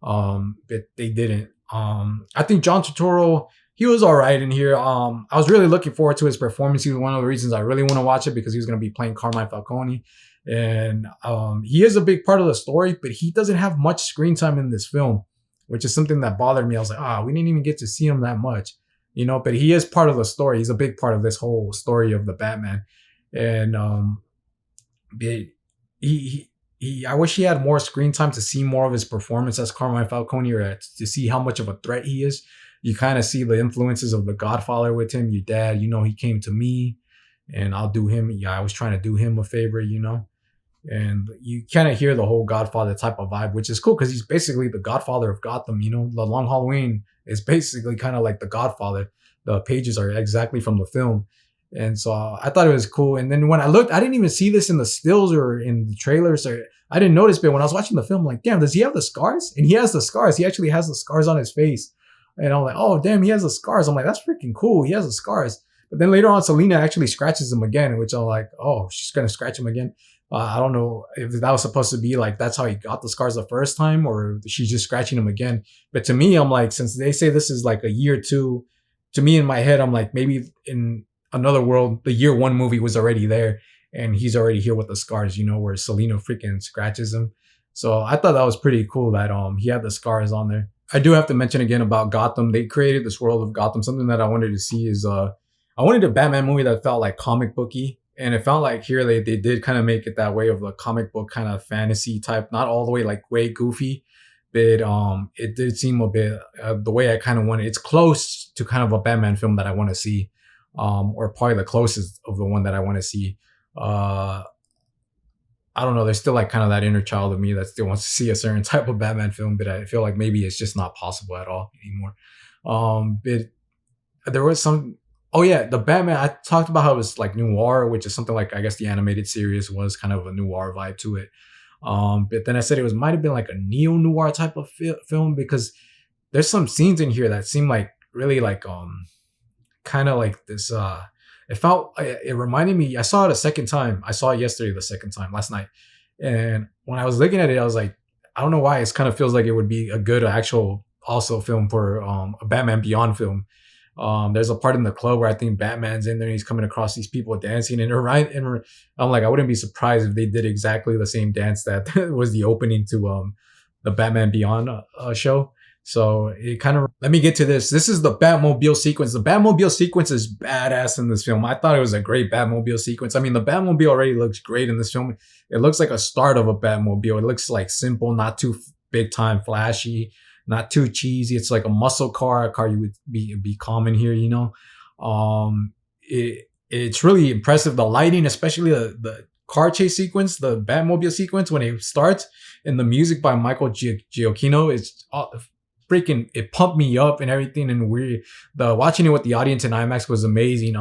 But they didn't. I think John Turturro, he was all right in here. I was really looking forward to his performance. He was one of the reasons I really want to watch it because he was going to be playing Carmine Falcone. And he is a big part of the story, but he doesn't have much screen time in this film, which is something that bothered me. I was like, we didn't even get to see him that much, but he is part of the story. He's a big part of this whole story of the Batman. And I wish he had more screen time to see more of his performance as Carmine Falcone, or to see how much of a threat he is. You kind of see the influences of the Godfather with him. Your dad, he came to me and I'll do him. Yeah, I was trying to do him a favor, and you kind of hear the whole Godfather type of vibe, which is cool because he's basically the Godfather of Gotham. The Long Halloween is basically kind of like the Godfather. The pages are exactly from the film. And so I thought it was cool. And then when I looked, I didn't even see this in the stills or in the trailers, or I didn't notice, but when I was watching the film, I'm like, damn, does he have the scars? And he has the scars. He actually has the scars on his face. And I'm like, oh, damn, he has the scars. I'm like, that's freaking cool. He has the scars. But then later on, Selena actually scratches him again, which I'm like, oh, she's going to scratch him again. I don't know if that was supposed to be like, that's how he got the scars the first time, or she's just scratching him again. But to me, I'm like, since they say this is like a year two, to me in my head, I'm like, maybe in another world, the year one movie was already there and he's already here with the scars, where Selena freaking scratches him. So I thought that was pretty cool that he had the scars on there. I do have to mention again about Gotham. They created this world of Gotham. Something that I wanted to see is I wanted a Batman movie that felt like comic booky. And it felt like here they did kind of make it that way of a comic book kind of fantasy type, not all the way like way goofy, but it did seem a bit the way I kind of wanted. It's close to kind of a Batman film that I want to see, or probably the closest of the one that I want to see. I don't know. There's still like kind of that inner child of me that still wants to see a certain type of Batman film, but I feel like maybe it's just not possible at all anymore. But there was some. Oh yeah, the Batman. I talked about how it was like noir, which is something like I guess the animated series was kind of a noir vibe to it. But then I said it might have been like a neo noir type of film because there's some scenes in here that seem like really like kind of like this. It reminded me. I saw it a second time. I saw it yesterday, the second time last night, and when I was looking at it, I was like, I don't know why. It kind of feels like it would be a good actual also film for a Batman Beyond film. There's a part in the club where I think Batman's in there and he's coming across these people dancing, and I'm like, I wouldn't be surprised if they did exactly the same dance that was the opening to the Batman Beyond show. So it kind of, let me get to this. This is the Batmobile sequence. The Batmobile sequence is badass in this film. I thought it was a great Batmobile sequence. I mean, the Batmobile already looks great in this film. It looks like a start of a Batmobile. It looks like simple, not too big time flashy, not too cheesy. It's like a muscle car, a car you would be common here, It's really impressive. The lighting, especially the car chase sequence, the Batmobile sequence when it starts, and the music by Michael Giacchino is freaking, it pumped me up and everything. And watching it with the audience in IMAX was amazing.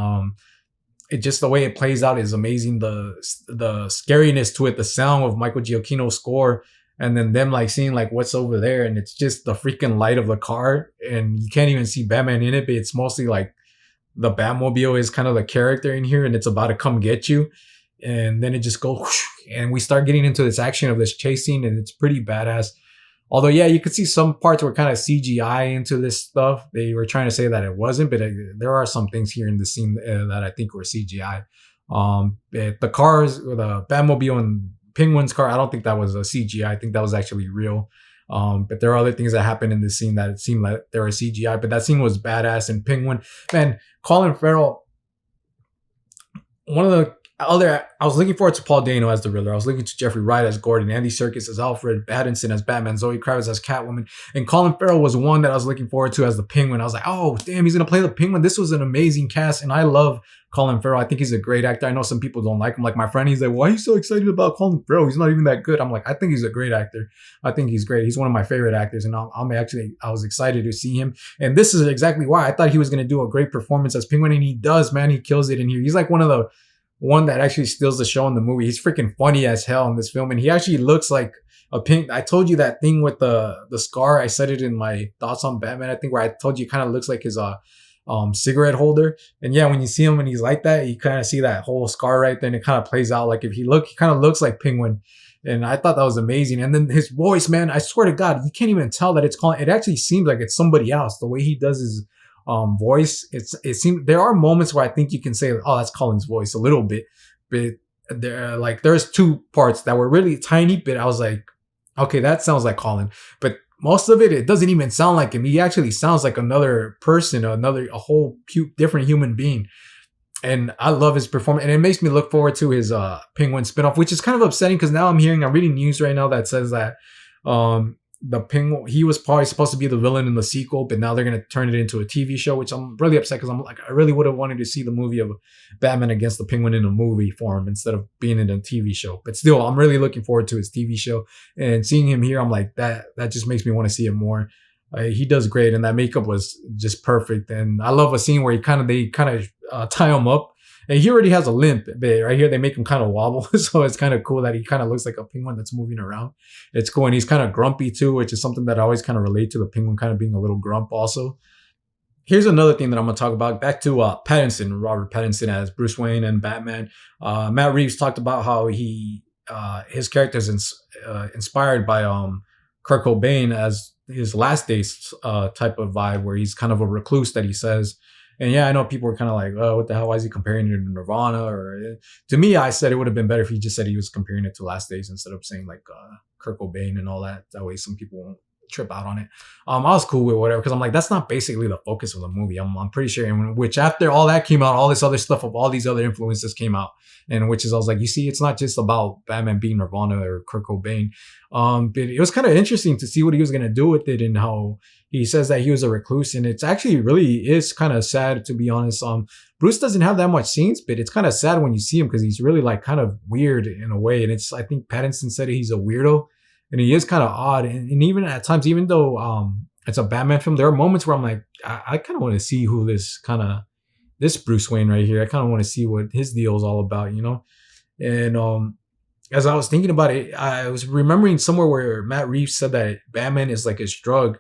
it just the way it plays out is amazing. The scariness to it, the sound of Michael Giacchino's score, and then them like seeing like what's over there, and it's just the freaking light of the car, and you can't even see Batman in it, but it's mostly like the Batmobile is kind of the character in here, and it's about to come get you. And then it just goes, whoosh, and we start getting into this action of this chase scene, and it's pretty badass. Although, yeah, you could see some parts were kind of CGI into this stuff. They were trying to say that it wasn't, but there are some things here in the scene that I think were CGI. The cars, the Batmobile and Penguin's car, I don't think that was a CGI. I think that was actually real. But there are other things that happened in this scene that it seemed like they were CGI. But that scene was badass. And Penguin, man, Colin Farrell, one of the other, I was looking forward to Paul Dano as the Riddler. I was looking to Jeffrey Wright as Gordon, Andy Serkis as Alfred, Pattinson as Batman, Zoe Kravitz as Catwoman, and Colin Farrell was one that I was looking forward to as the Penguin. I was like, oh, damn, he's going to play the Penguin. This was an amazing cast, and I love Colin Farrell. I think he's a great actor. I know some people don't like him. Like my friend, he's like, why are you so excited about Colin Farrell? He's not even that good. I'm like, I think he's a great actor. I think he's great. He's one of my favorite actors, and I was excited to see him. And this is exactly why I thought he was going to do a great performance as Penguin, and he does, man. He kills it in here. He's like one that actually steals the show in the movie. He's freaking funny as hell in this film, and he actually looks like a pink. I told you that thing with the scar. I said it in my thoughts on Batman, I think, where I told you it kind of looks like his cigarette holder. And yeah, when you see him and he's like that, you kind of see that whole scar right there, and it kind of plays out like he kind of looks like Penguin. And I thought that was amazing. And then his voice, man, I swear to God, you can't even tell that it's Colin. It actually seems like it's somebody else. The way he does his voice, it seems there are moments where I think you can say, oh, that's Colin's voice a little bit, but there's two parts that were really tiny, but I was like, okay, that sounds like Colin. But most of it doesn't even sound like him. He actually sounds like another person, a whole different human being. And I love his performance, and it makes me look forward to his Penguin spinoff, which is kind of upsetting because now I'm reading news right now that says that the Penguin, he was probably supposed to be the villain in the sequel, but now they're going to turn it into a TV show, which I'm really upset because I'm like, I really would have wanted to see the movie of Batman against the Penguin in a movie form instead of being in a TV show. But still, I'm really looking forward to his TV show, and seeing him here, I'm like, that just makes me want to see it more. He does great, and that makeup was just perfect. And I love a scene where they kind of tie him up. And he already has a limp, but right here they make him kind of wobble. So it's kind of cool that he kind of looks like a penguin that's moving around. It's cool. And he's kind of grumpy too, which is something that I always kind of relate to, the penguin kind of being a little grump also. Here's another thing that I'm going to talk about. Back to Pattinson, Robert Pattinson as Bruce Wayne and Batman. Matt Reeves talked about how his character is inspired by Kurt Cobain as his Last Days type of vibe, where he's kind of a recluse, that he says. And yeah, I know people were kind of like, oh, what the hell? Why is he comparing it to Nirvana? Or to me, I said it would have been better if he just said he was comparing it to Last Days instead of saying like Kurt Cobain and all that. That way some people won't trip out on it. I was cool with whatever, because I'm like, that's not basically the focus of the movie. I'm pretty sure. And which after all that came out, all this other stuff of all these other influences came out. And which is, I was like, you see, it's not just about Batman being Nirvana or Kurt Cobain. But it was kind of interesting to see what he was going to do with it, and how he says that he was a recluse. And it's actually really is kind of sad, to be honest. Bruce doesn't have that much scenes, but it's kind of sad when you see him, because he's really like kind of weird in a way. And I think Pattinson said he's a weirdo, and he is kind of odd. And even at times, even though it's a Batman film, there are moments where I'm like, I kind of want to see who this Bruce Wayne right here, I kind of want to see what his deal is all about, you know? And as I was thinking about it, I was remembering somewhere where Matt Reeves said that Batman is like his drug.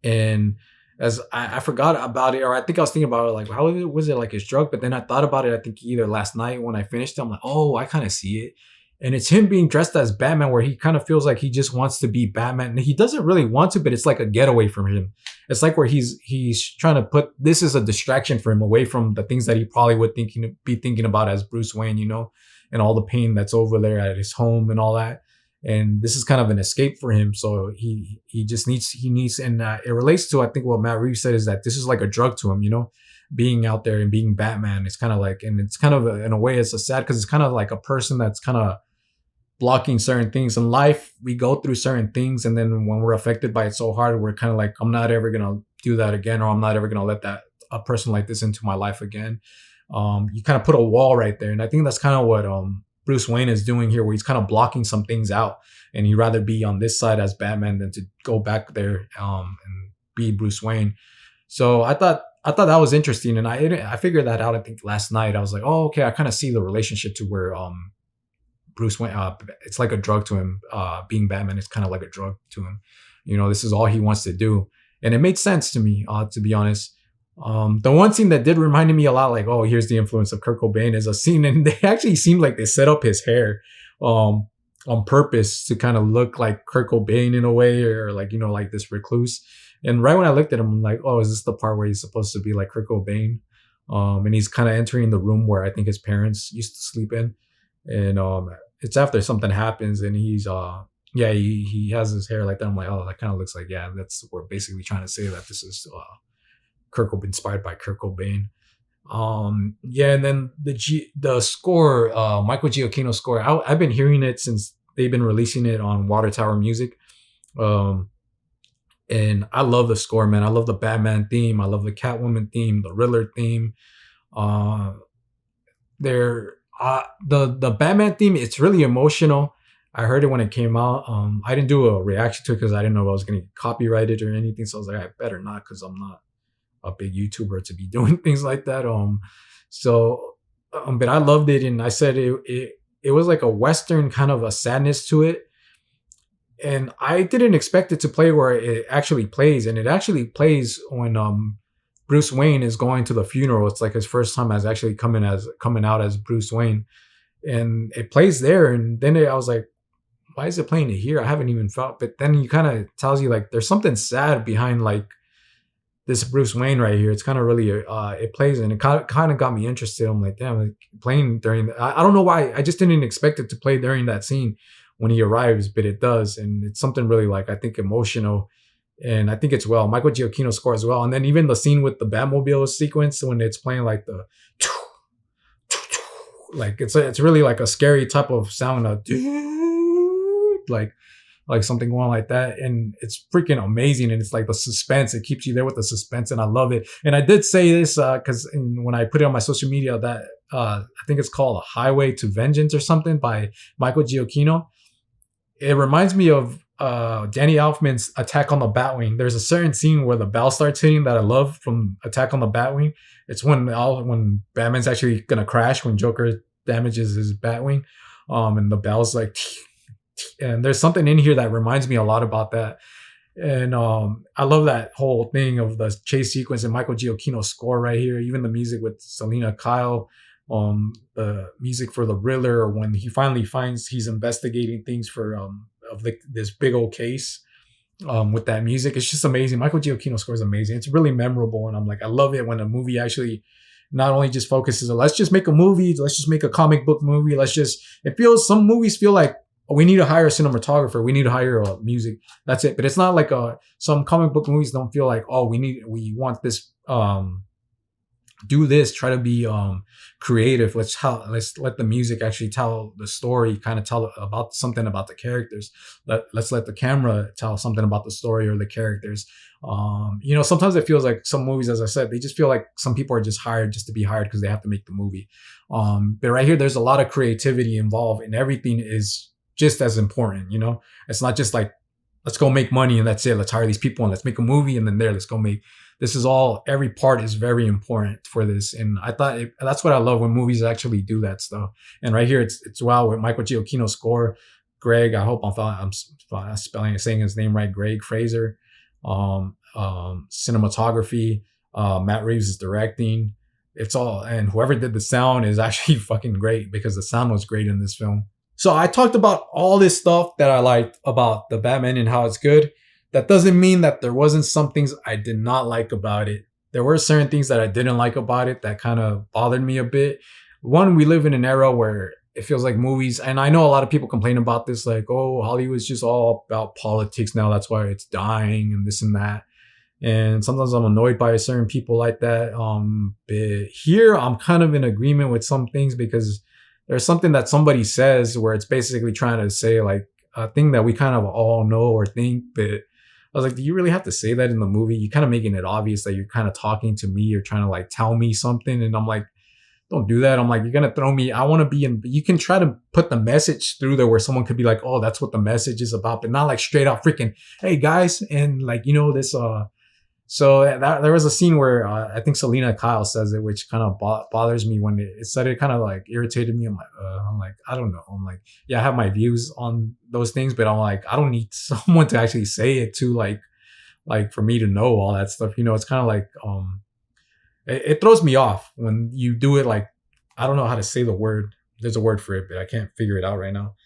And as I forgot about it, or I think I was thinking about it, like, how was it like his drug? But then I thought about it, I think either last night when I finished it, I'm like, oh, I kind of see it. And it's him being dressed as Batman, where he kind of feels like he just wants to be Batman. And he doesn't really want to, but it's like a getaway from him. It's like where he's trying to put, this is a distraction for him away from the things that he probably would be thinking about as Bruce Wayne, you know, and all the pain that's over there at his home and all that. And this is kind of an escape for him. So he needs, and it relates to, I think what Matt Reeves said, is that this is like a drug to him, you know, being out there and being Batman. It's kind of like, and it's kind of in a way, it's a sad, because it's kind of like a person that's kind of blocking certain things in life. We go through certain things, and then when we're affected by it so hard, we're kind of like, I'm not ever gonna do that again, or I'm not ever gonna let a person like this into my life again. You kind of put a wall right there, and I think that's kind of what Bruce Wayne is doing here, where he's kind of blocking some things out, and he'd rather be on this side as Batman than to go back there and be Bruce Wayne. So I thought I thought that was interesting, and I figured that out. I think last night I was like, oh, okay, I kind of see the relationship to where Bruce Wayne, it's like a drug to him. Being Batman is kind of like a drug to him. This is all he wants to do, and it made sense to me, to be honest. The one scene that did remind me a lot, like, oh, here's the influence of Kurt Cobain, is a scene, and they actually seemed like they set up his hair, on purpose to kind of look like Kurt Cobain in a way, or like, like this recluse. And right when I looked at him, I'm like, oh, is this the part where he's supposed to be like Kurt Cobain? And he's kind of entering the room where I think his parents used to sleep in. And it's after something happens, and he's yeah, he has his hair like that. I'm like, oh, that kind of looks like, yeah, we're basically trying to say that this is Kurt Cobain, inspired by Kurt Cobain. Yeah, and then the score, Michael Giacchino score, I've been hearing it since they've been releasing it on Water Tower Music. And I love the score, man. I love the Batman theme. I love the Catwoman theme, the Riddler theme. The Batman theme, it's really emotional. I heard it when it came out. I didn't do a reaction to it because I didn't know if I was going to get copyrighted or anything. So I was like, I better not, because I'm not a big YouTuber to be doing things like that. But I loved it, and I said it was like a Western kind of a sadness to it. And I didn't expect it to play where it actually plays, and it actually plays when Bruce Wayne is going to the funeral. It's like his first time as actually coming out as Bruce Wayne, and it plays there. And then I was like, why is it playing it here? I haven't even felt. But then he kind of tells you like there's something sad behind like this Bruce Wayne right here. It's kind of really it plays, and it kind of got me interested. I'm like, damn, like playing during. I don't know why. I just didn't expect it to play during that scene when he arrives, but it does, and it's something really like I think emotional, and I think it's Michael Giacchino score as well. And then even the scene with the Batmobile sequence when it's playing like the like it's really like a scary type of sound of like something going like that, and it's freaking amazing. And it's like the suspense, it keeps you there with the suspense, and I love it. And I did say this because when I put it on my social media that I think it's called A Highway to Vengeance or something by Michael Giacchino. It reminds me of Danny Elfman's Attack on the Batwing. There's a certain scene where the bell starts hitting that I love from Attack on the Batwing. It's when Batman's actually gonna crash, when Joker damages his Batwing, and the bell's like, and there's something in here that reminds me a lot about that. And I love that whole thing of the chase sequence and Michael Giacchino's score right here. Even the music with Selena Kyle. The music for the Riddler when he finally finds he's investigating things for this big old case, with that music. It's just amazing. Michael Giacchino score is amazing. It's really memorable, and I'm like, I love it when a movie actually not only just focuses on let's just make a movie, let's just make a comic book movie, some movies feel like, oh, we need to hire a cinematographer, we need to hire a music, that's it. But it's not like some comic book movies don't feel like, oh, we want this do this, try to be creative. Let's let the music actually tell the story, kind of tell about something about the characters. Let's let the camera tell something about the story or the characters. Sometimes it feels like some movies, as I said, they just feel like some people are just hired just to be hired because they have to make the movie. But right here, there's a lot of creativity involved, and everything is just as important. It's not just like, let's go make money and that's it. Let's hire these people and let's make a movie and then let's go make. This is all, every part is very important for this. And I thought that's what I love when movies actually do that stuff. And right here, it's wow with Michael Giacchino's score. Greg, I hope I'm saying his name right. Greg Fraser. Cinematography. Matt Reeves is directing. It's all, and whoever did the sound is actually fucking great because the sound was great in this film. So I talked about all this stuff that I liked about the Batman and how it's good. That doesn't mean that there wasn't some things I did not like about it. There were certain things that I didn't like about it that kind of bothered me a bit. One, we live in an era where it feels like movies, and I know a lot of people complain about this, like, oh, Hollywood's just all about politics now. That's why it's dying and this and that. And sometimes I'm annoyed by certain people like that. But here I'm kind of in agreement with some things because there's something that somebody says where it's basically trying to say like a thing that we kind of all know or think, but I was like, do you really have to say that in the movie? You're kind of making it obvious that you're kind of talking to me. You're trying to like tell me something. And I'm like, don't do that. I'm like, you're going to throw me. I want to be in. You can try to put the message through there where someone could be like, oh, that's what the message is about. But not like straight out freaking, hey guys. And like, this So there was a scene where I think Selena Kyle says it, which kind of bothers me when it said it kind of like irritated me. I'm like, I don't know. I'm like, yeah, I have my views on those things, but I'm like, I don't need someone to actually say it to like for me to know all that stuff. You know, it's kind of like it throws me off when you do it. Like, I don't know how to say the word. There's a word for it, but I can't figure it out right now.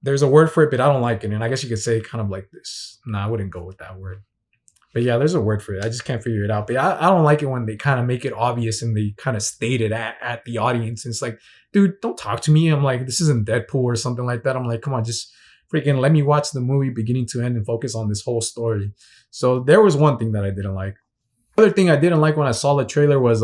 There's a word for it, but I don't like it, and I guess you could say kind of like this. No, I wouldn't go with that word. But yeah, there's a word for it. I just can't figure it out. But I don't like it when they kind of make it obvious and they kind of state it at the audience. And it's like, dude, don't talk to me. I'm like, this isn't Deadpool or something like that. I'm like, come on, just freaking let me watch the movie beginning to end and focus on this whole story. So there was one thing that I didn't like. The other thing I didn't like when I saw the trailer was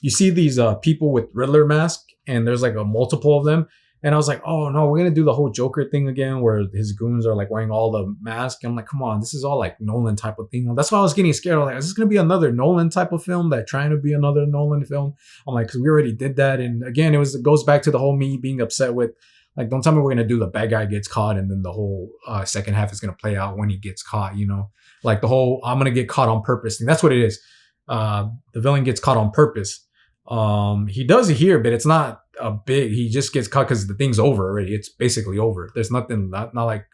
you see these people with Riddler mask and there's like a multiple of them. And I was like, oh no, we're gonna do the whole Joker thing again, where his goons are like wearing all the masks. I'm like, come on, this is all like Nolan type of thing. That's why I was getting scared. I was like, is this gonna be another Nolan type of film that trying to be another Nolan film? I'm like, because we already did that. And again, it goes back to the whole me being upset with like, don't tell me we're gonna do the bad guy gets caught and then the whole second half is gonna play out when he gets caught. You know, like the whole I'm gonna get caught on purpose thing. That's what it is. The villain gets caught on purpose. He does it here, but it's not a big. He just gets caught because the thing's over already. It's basically over. There's nothing. Not like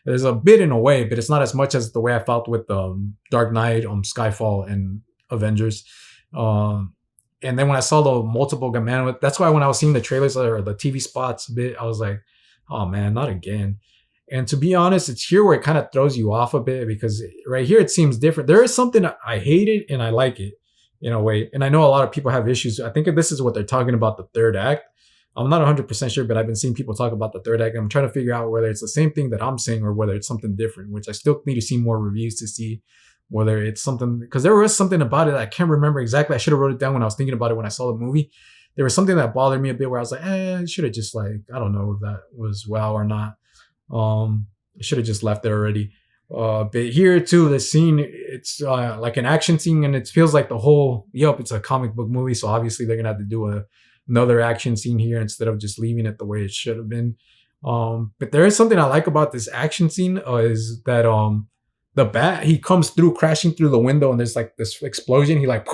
there's a bit in a way, but it's not as much as the way I felt with Dark Knight, Skyfall, and Avengers. And then when I saw the multiple man, that's why when I was seeing the trailers or the TV spots a bit, I was like, oh man, not again. And to be honest, it's here where it kind of throws you off a bit because right here it seems different. There is something I hate it and I like it in a way. And I know a lot of people have issues. I think this is what they're talking about, the third act. I'm not 100% sure, but I've been seeing people talk about the third act. I'm trying to figure out whether it's the same thing that I'm saying or whether it's something different, which I still need to see more reviews to see whether it's something, because there was something about it I can't remember exactly. I should have wrote it down when I was thinking about it when I saw the movie. There was something that bothered me a bit where I was like, I should have just like, I don't know if that was wow or not. I should have just left it already. But here too, the scene, it's like an action scene and it feels like the whole, it's a comic book movie. So obviously they're going to have to do another action scene here instead of just leaving it the way it should have been. But there is something I like about this action scene is that the bat, he comes through crashing through the window and there's like this explosion. He like,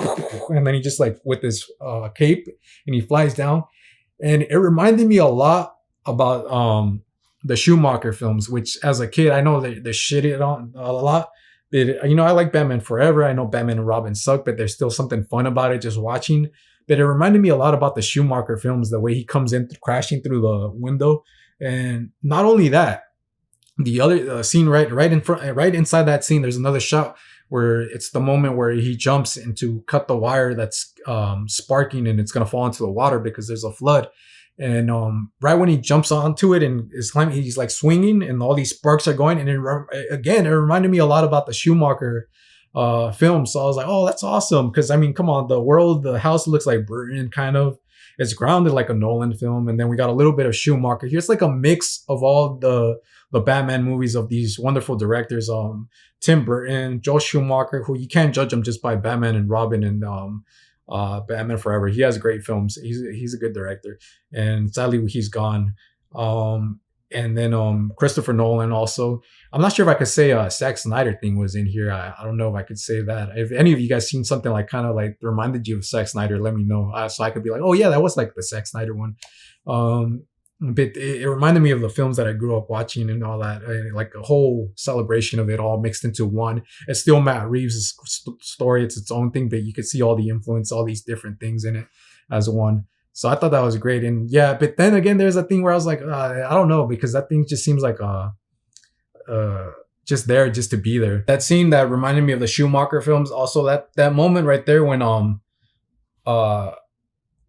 and then he just like with his cape and he flies down. And it reminded me a lot about the Schumacher films, which as a kid, I know they're shitty on a lot. I like Batman Forever. I know Batman and Robin suck, but there's still something fun about it just watching. But it reminded me a lot about the Schumacher films, the way he comes in crashing through the window. And not only that, the other scene right in front, right inside that scene, there's another shot where it's the moment where he jumps in to cut the wire that's sparking and it's going to fall into the water because there's a flood. And right when he jumps onto it and is climbing, he's like swinging and all these sparks are going. And it reminded me a lot about the Schumacher film. So I was like, oh, that's awesome. Because I mean, come on, the house looks like Burton kind of. It's grounded like a Nolan film. And then we got a little bit of Schumacher. Here's like a mix of all the Batman movies of these wonderful directors. Tim Burton, Joel Schumacher, who you can't judge him just by Batman and Robin and Batman Forever. He has great films. He's a good director, and sadly he's gone. And then Christopher Nolan also. I'm not sure if I could say Zack Snyder thing was in here. I don't know if I could say that. If any of you guys seen something like kind of like reminded you of Zack Snyder, let me know so I could be like, oh yeah, that was like the Zack Snyder one. But it reminded me of the films that I grew up watching and all that, like a whole celebration of it all mixed into one. It's still Matt Reeves' story. It's its own thing, but you could see all the influence, all these different things in it as one. So I thought that was great. And yeah, but then again, there's a thing where I was like, I don't know, because that thing just seems like just there, just to be there. That scene that reminded me of the Schumacher films. Also that moment right there when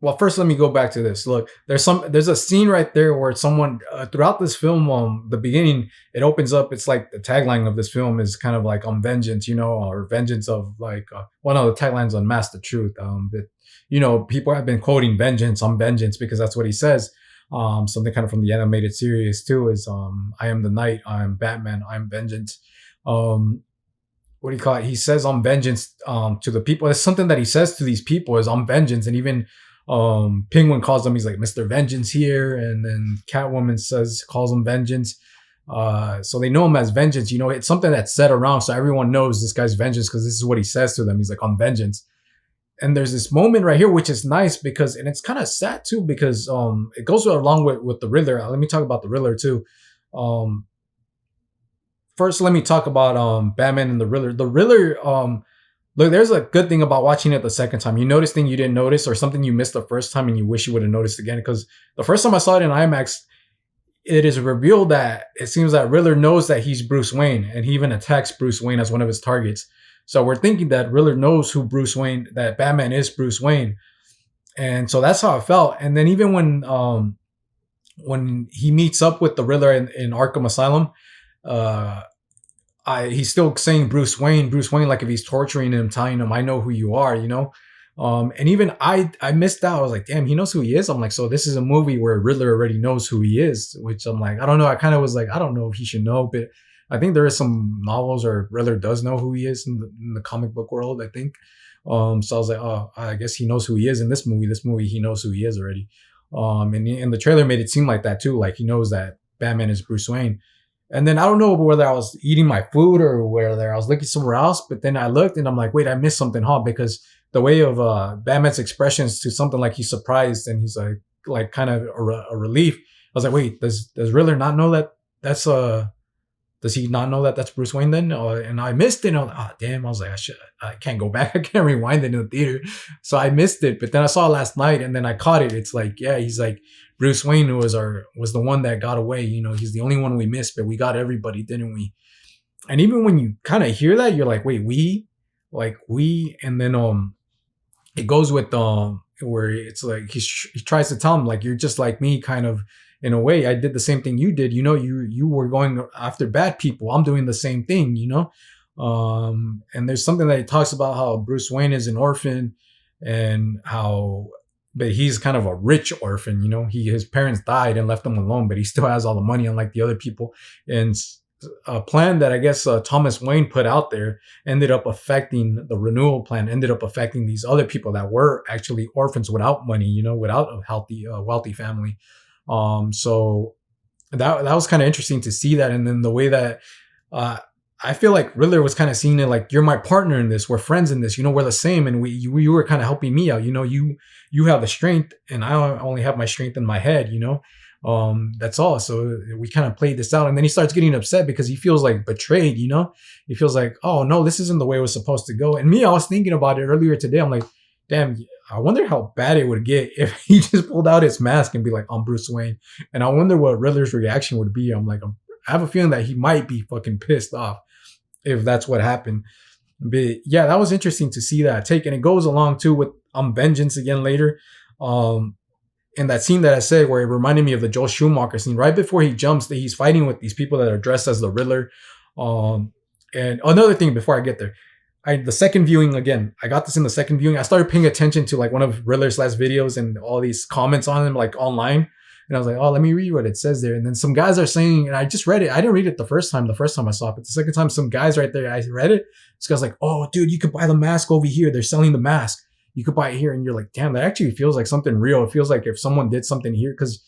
well, first let me go back to this. Look, there's a scene right there where someone throughout this film, the beginning, it opens up. It's like the tagline of this film is kind of like vengeance, or vengeance of like one of the taglines on Mask the Truth. But people have been quoting vengeance on vengeance because that's what he says. Something kind of from the animated series too is I am the night, I am Batman, I am vengeance. What do you call it? He says I'm vengeance to the people. It's something that he says to these people is I'm vengeance, and even Penguin calls him, he's like Mr. Vengeance here, and then Catwoman calls him vengeance. So they know him as Vengeance. You know, it's something that's said around, so everyone knows this guy's Vengeance because this is what he says to them. He's like, "On vengeance." And there's this moment right here, which is nice because, and it's kind of sad too because it goes along with the Riddler. Let me talk about the Riddler too. Um, First, let me talk about Batman and the Riddler. The Riddler, look, there's a good thing about watching it the second time. You notice things you didn't notice, or something you missed the first time and you wish you would have noticed again. Because the first time I saw it in IMAX, it is revealed that it seems that Riddler knows that he's Bruce Wayne, and he even attacks Bruce Wayne as one of his targets. So we're thinking that Riddler knows who Bruce Wayne, that Batman is Bruce Wayne, and so that's how it felt. And then even when he meets up with the Riddler in Arkham Asylum, uh, he's still saying Bruce Wayne, like if he's torturing him, telling him, "I know who you are," you know. And even I missed out. I was like, damn, he knows who he is. I'm like, so this is a movie where Riddler already knows who he is, which I'm like, I don't know. I kind of was like, I don't know if he should know, but I think there is some novels where Riddler does know who he is in the comic book world, I think. So I was like, oh, I guess he knows who he is in this movie. This movie, he knows who he is already. And the trailer made it seem like that too. Like he knows that Batman is Bruce Wayne. And then I don't know whether I was eating my food or whether I was looking somewhere else, but then I looked and I'm like, wait, I missed something, huh? Because the way of Batman's expressions to something like he's surprised and he's like kind of a relief. I was like, wait, does Riddler not know that that's does he not know that that's Bruce Wayne then? And I missed it. And I was like, oh, damn. I was like, I can't go back. I can't rewind it in the theater. So I missed it. But then I saw it last night and then I caught it. It's like, yeah, he's like, Bruce Wayne was the one that got away. You know, he's the only one we missed, but we got everybody, didn't we? And even when you kind of hear that, you're like, wait, we, and then it goes with where it's like he tries to tell him like, you're just like me, kind of, in a way. I did the same thing you did. You know, you were going after bad people. I'm doing the same thing, you know. And there's something that he talks about how Bruce Wayne is an orphan and how, but he's kind of a rich orphan, you know. His parents died and left him alone, but he still has all the money, unlike the other people. And a plan that I guess Thomas Wayne put out there ended up affecting the renewal plan, ended up affecting these other people that were actually orphans without money, you know, without a healthy, wealthy family. So that was kind of interesting to see that. And then the way that I feel like Riddler was kind of seeing it like, you're my partner in this, we're friends in this, you know, we're the same, and you were kind of helping me out, you know, you have the strength and I only have my strength in my head, you know. That's all. So we kind of played this out, and then he starts getting upset because he feels like betrayed, you know. He feels like, oh no, this isn't the way it was supposed to go. And me, I was thinking about it earlier today. I'm like, damn, I wonder how bad it would get if he just pulled out his mask and be like, I'm Bruce Wayne. And I wonder what Riddler's reaction would be. I'm like, I have a feeling that he might be fucking pissed off if that's what happened. But yeah, that was interesting to see that take. And it goes along too with Vengeance again later. And that scene that I said where it reminded me of the Joel Schumacher scene right before he jumps, that he's fighting with these people that are dressed as the Riddler. And another thing before I get there, the second viewing, again, I got this in the second viewing. I started paying attention to like one of Riddler's last videos and all these comments on him like online. And I was like, oh, let me read what it says there. And then some guys are saying, and I just read it. I didn't read it the first time I saw it, but the second time, some guys right there, I read it. This guy's like, oh, dude, you could buy the mask over here. They're selling the mask. You could buy it here. And you're like, damn, that actually feels like something real. It feels like if someone did something here, because,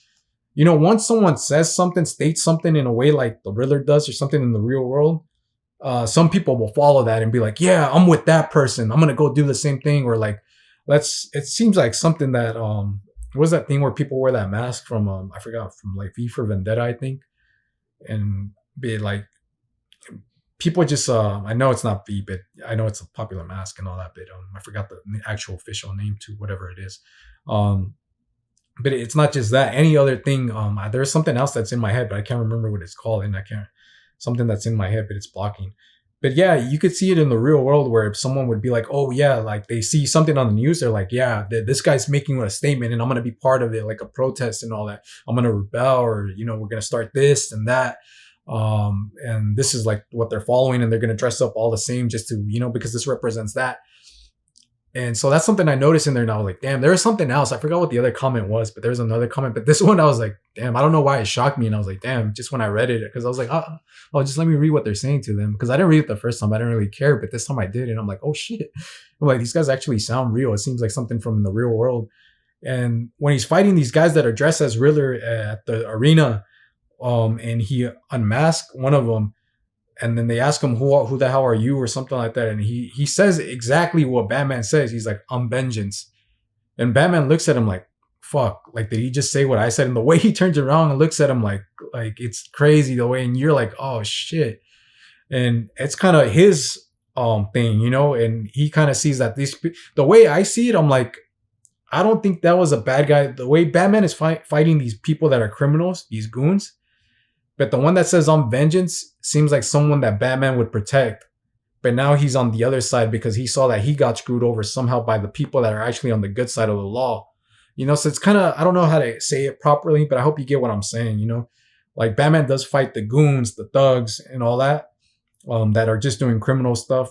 you know, once someone says something, states something in a way like the Riddler does or something in the real world, some people will follow that and be like, yeah, I'm with that person. I'm going to go do the same thing. Or like, it seems like something that, what was that thing where people wear that mask from, I forgot, from like V for Vendetta, I think. And be like, people just, I know it's not V, but I know it's a popular mask and all that, but I forgot the actual official name to whatever it is. But it's not just that. Any other thing, there's something else that's in my head, but I can't remember what it's called, and something that's in my head, but it's blocking. But yeah, you could see it in the real world where if someone would be like, oh yeah, like they see something on the news, they're like, yeah, this guy's making a statement and I'm going to be part of it, like a protest and all that. I'm going to rebel, or, you know, we're going to start this and that. And this is like what they're following, and they're going to dress up all the same just to, you know, because this represents that. And so that's something I noticed in there, and I was like, damn, there was something else. I forgot what the other comment was, but there was another comment. But this one, I was like, damn, I don't know why it shocked me. And I was like, damn, just when I read it, because I was like, oh, just let me read what they're saying to them. Because I didn't read it the first time. I didn't really care. But this time I did. And I'm like, oh, shit. I'm like, these guys actually sound real. It seems like something from the real world. And when he's fighting these guys that are dressed as Riddler at the arena, and he unmasked one of them, and then they ask him who the hell are you or something like that, and he says exactly what Batman says. He's like, I'm vengeance. And Batman looks at him like, fuck, like did he just say what I said? And the way he turns around and looks at him like it's crazy the way, and you're like, oh shit. And it's kind of his thing, you know, and he kind of sees that the way I see it, I'm like, I don't think that was a bad guy. The way Batman is fighting these people that are criminals, these goons, but the one that says I'm vengeance seems like someone that Batman would protect. But now he's on the other side because he saw that he got screwed over somehow by the people that are actually on the good side of the law. You know, so it's kind of, I don't know how to say it properly, but I hope you get what I'm saying, you know? Like Batman does fight the goons, the thugs, and all that are just doing criminal stuff.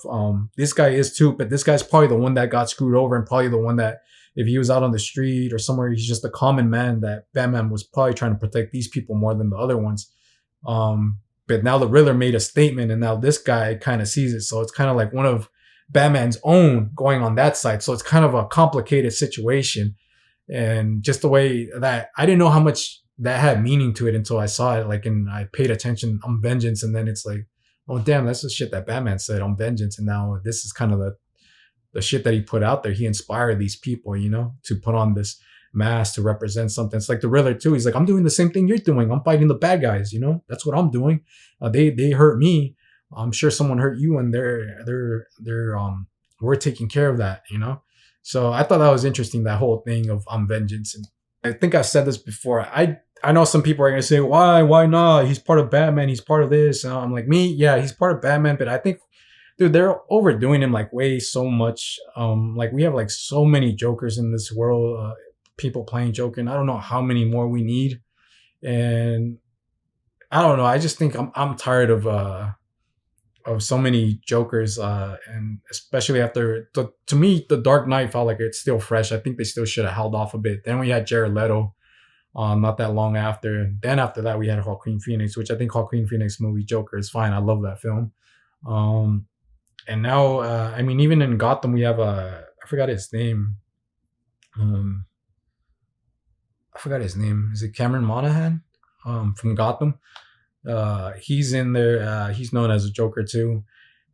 This guy is too, but this guy's probably the one that got screwed over, and probably the one that if he was out on the street or somewhere, he's just a common man that Batman was probably trying to protect these people more than the other ones. But now the Riddler made a statement, and now this guy kind of sees it. So it's kind of like one of Batman's own going on that side. So it's kind of a complicated situation. And just the way that I didn't know how much that had meaning to it until I saw it, like, and I paid attention on vengeance. And then it's like, oh, damn, that's the shit that Batman said on vengeance. And now this is kind of the shit that he put out there. He inspired these people, you know, to put on this mask to represent something. It's like the Riddler too. He's like, I'm doing the same thing you're doing. I'm fighting the bad guys. You know, that's what I'm doing. They hurt me. I'm sure someone hurt you, and we're taking care of that. You know, so I thought that was interesting. That whole thing of vengeance. And I think I've said this before. I know some people are gonna say, why not? He's part of Batman. He's part of this. And I'm like, yeah, he's part of Batman, but I think, dude, they're overdoing him like way so much. Like we have like so many Jokers in this world. People playing Joker, and I don't know how many more we need. And I don't know. I just think I'm tired of so many Jokers, and especially after to me the Dark Knight felt like it's still fresh. I think they still should have held off a bit. Then we had Jared Leto, not that long after. Then after that we had Joaquin Phoenix, which I think Joaquin Phoenix movie Joker is fine. I love that film. And now I mean, even in Gotham we have I forgot his name. I forgot his name. Is it Cameron Monaghan? From Gotham. He's in there. He's known as a Joker too.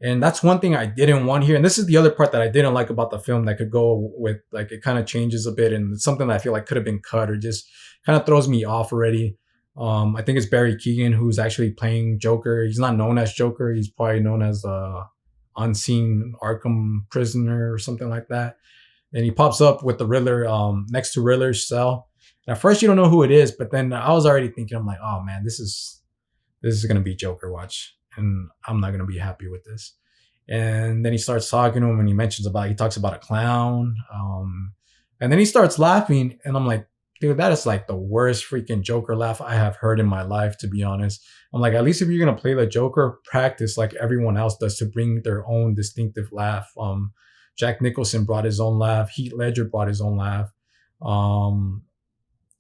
And that's one thing I didn't want here. And this is the other part that I didn't like about the film that could go with, like, it kind of changes a bit. And it's something that I feel like could have been cut or just kind of throws me off already. I think it's Barry Keoghan who's actually playing Joker. He's not known as Joker. He's probably known as Unseen Arkham Prisoner or something like that. And he pops up with the Riddler next to Riddler's cell. And at first you don't know who it is, but then I was already thinking, I'm like, oh man, this is gonna be Joker watch, and I'm not gonna be happy with this. And then he starts talking to him, and he talks about a clown, and then he starts laughing, and I'm like, dude, that is like the worst freaking Joker laugh I have heard in my life, to be honest. I'm like, at least if you're gonna play the Joker, practice like everyone else does to bring their own distinctive laugh. Jack Nicholson brought his own laugh. Heath Ledger brought his own laugh.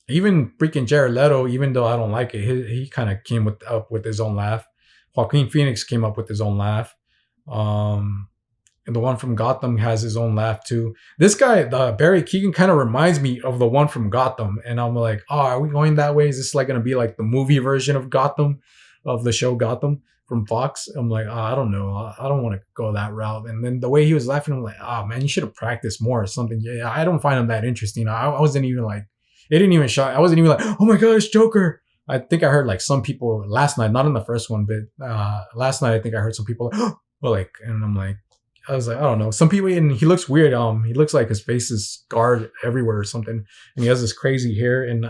Even freaking Jared Leto, even though I don't like it, he kind of came up with his own laugh. Joaquin Phoenix came up with his own laugh. And the one from Gotham has his own laugh too. This guy, Barry Keoghan, kind of reminds me of the one from Gotham. And I'm like, oh, are we going that way? Is this like going to be like the movie version of Gotham, of the show Gotham from Fox? I'm like, oh, I don't know. I don't want to go that route. And then the way he was laughing, I'm like, oh man, you should have practiced more or something. Yeah, I don't find him that interesting. I wasn't even like, it didn't even shock. I wasn't even like, oh my God, it's Joker. I think I heard like some people last night, not in the first one, but last night I think I heard some people like, oh, well, like, and I'm like, I was like, I don't know. Some people, and he looks weird. He looks like his face is scarred everywhere or something, and he has this crazy hair, and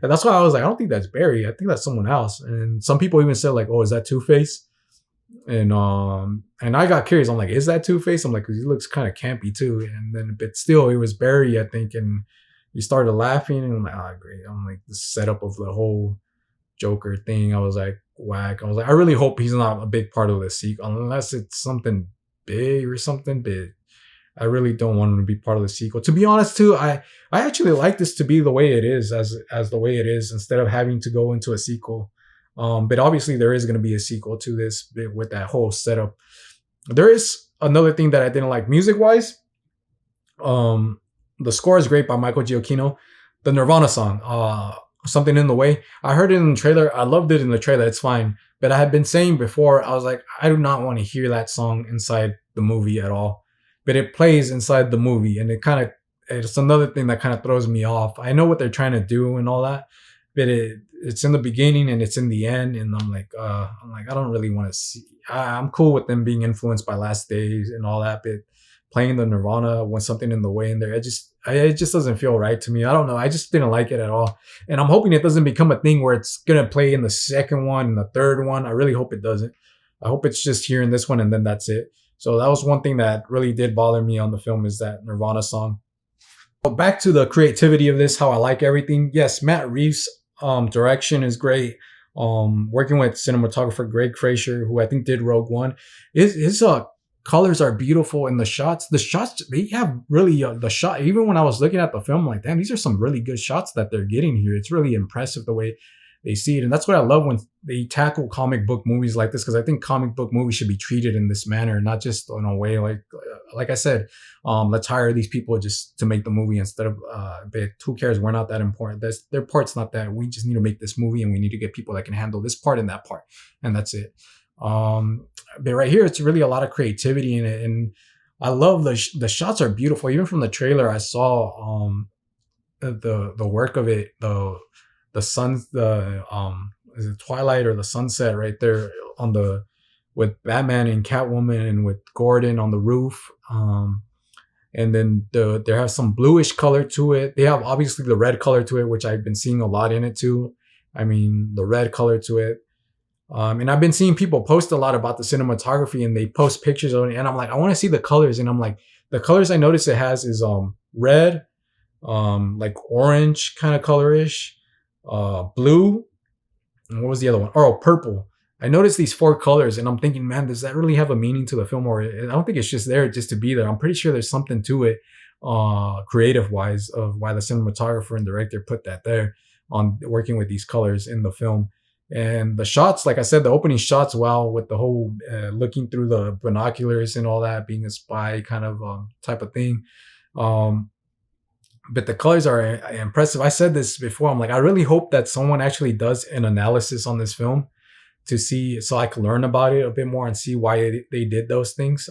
that's why I was like, I don't think that's Barry. I think that's someone else. And some people even said like, oh, is that Two-Face? And I got curious. I'm like, is that Two-Face? I'm like, 'cause he looks kind of campy too. And then, but still, it was Barry, I think, and he started laughing, and I'm like, oh, great. I'm like, the setup of the whole Joker thing, I was like, whack. I was like, I really hope he's not a big part of the sequel, unless it's something big or something big. I really don't want him to be part of the sequel. To be honest, too, I actually like this to be the way it is, as the way it is, instead of having to go into a sequel. But obviously, there is going to be a sequel to this with that whole setup. There is another thing that I didn't like music-wise. The score is great by Michael Giacchino. The Nirvana song, Something in the Way. I heard it in the trailer. I loved it in the trailer. It's fine. But I had been saying before, I was like, I do not want to hear that song inside the movie at all. But it plays inside the movie, and it's another thing that kind of throws me off. I know what they're trying to do and all that, but it's in the beginning and it's in the end, and I don't really want to see. I'm cool with them being influenced by Last Days and all that, but playing the Nirvana when something in the way in there, it just doesn't feel right to me. I don't know. I just didn't like it at all, and I'm hoping it doesn't become a thing where it's gonna play in the second one and the third one. I really hope it doesn't. I hope it's just here in this one and then that's it. So that was one thing that really did bother me on the film, is that Nirvana song. But back to the creativity of this, how I like everything. Yes, Matt Reeves' direction is great. Working with cinematographer Greg Fraser, who I think did Rogue One, his colors are beautiful in the shots. The shots, they have really the shot. Even when I was looking at the film, I'm like, damn, these are some really good shots that they're getting here. It's really impressive the way they see it, and that's what I love when they tackle comic book movies like this, because I think comic book movies should be treated in this manner, not just in a way like I said, let's hire these people just to make the movie instead of but who cares? We're not that important. Their part's not that. We just need to make this movie, and we need to get people that can handle this part and that part, and that's it. But right here, it's really a lot of creativity in it, and I love the shots are beautiful. Even from the trailer, I saw the work of it, the sun, is it twilight or the sunset right there on the with Batman and Catwoman and with Gordon on the roof. And then there have some bluish color to it. They have obviously the red color to it, which I've been seeing a lot in it too. I mean, the red color to it. And I've been seeing people post a lot about the cinematography, and they post pictures of it, and I'm like, I want to see the colors, and I'm like, the colors I notice it has is red, like orange kind of colorish, blue, and what was the other one? Oh, purple. I noticed these four colors, and I'm thinking, man, does that really have a meaning to the film? Or I don't think it's just there just to be there. I'm pretty sure there's something to it, creative wise, of why the cinematographer and director put that there on working with these colors in the film. And the shots, like I said, the opening shots, wow, with the whole looking through the binoculars and all that, being a spy kind of type of thing. But the colors are impressive. I said this before. I'm like, I really hope that someone actually does an analysis on this film to see, so I can learn about it a bit more and see why they did those things.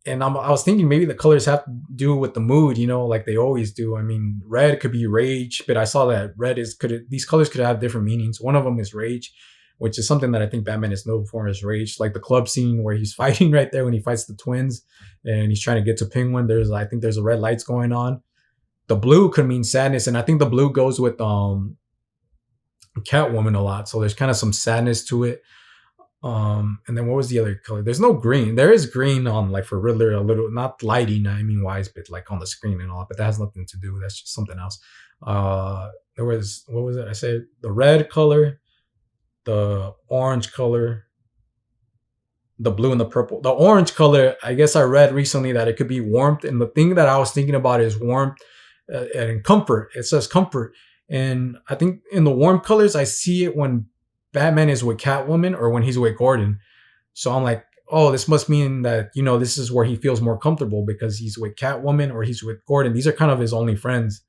And I was thinking maybe the colors have to do with the mood, like they always do. I mean, red could be rage, but I saw that these colors could have different meanings. One of them is rage, which is something that I think Batman is known for, is rage. Like the club scene where he's fighting right there when he fights the twins and he's trying to get to Penguin. I think there's a red lights going on. The blue could mean sadness, and I think the blue goes with Catwoman a lot. So there's kind of some sadness to it. And then what was the other color? There's no green. There is green on, like, for Riddler, a little, not lighting, I mean wise, but like on the screen and all, but that has nothing to do. That's just something else. There was, what was it? I said the red color, the orange color, the blue and the purple. The orange color, I guess I read recently that it could be warmth. And the thing that I was thinking about is warmth and comfort. It says comfort. And I think in the warm colors, I see it when Batman is with Catwoman or when he's with Gordon. So I'm like, oh, this must mean that, this is where he feels more comfortable because he's with Catwoman or he's with Gordon. These are kind of his only friends.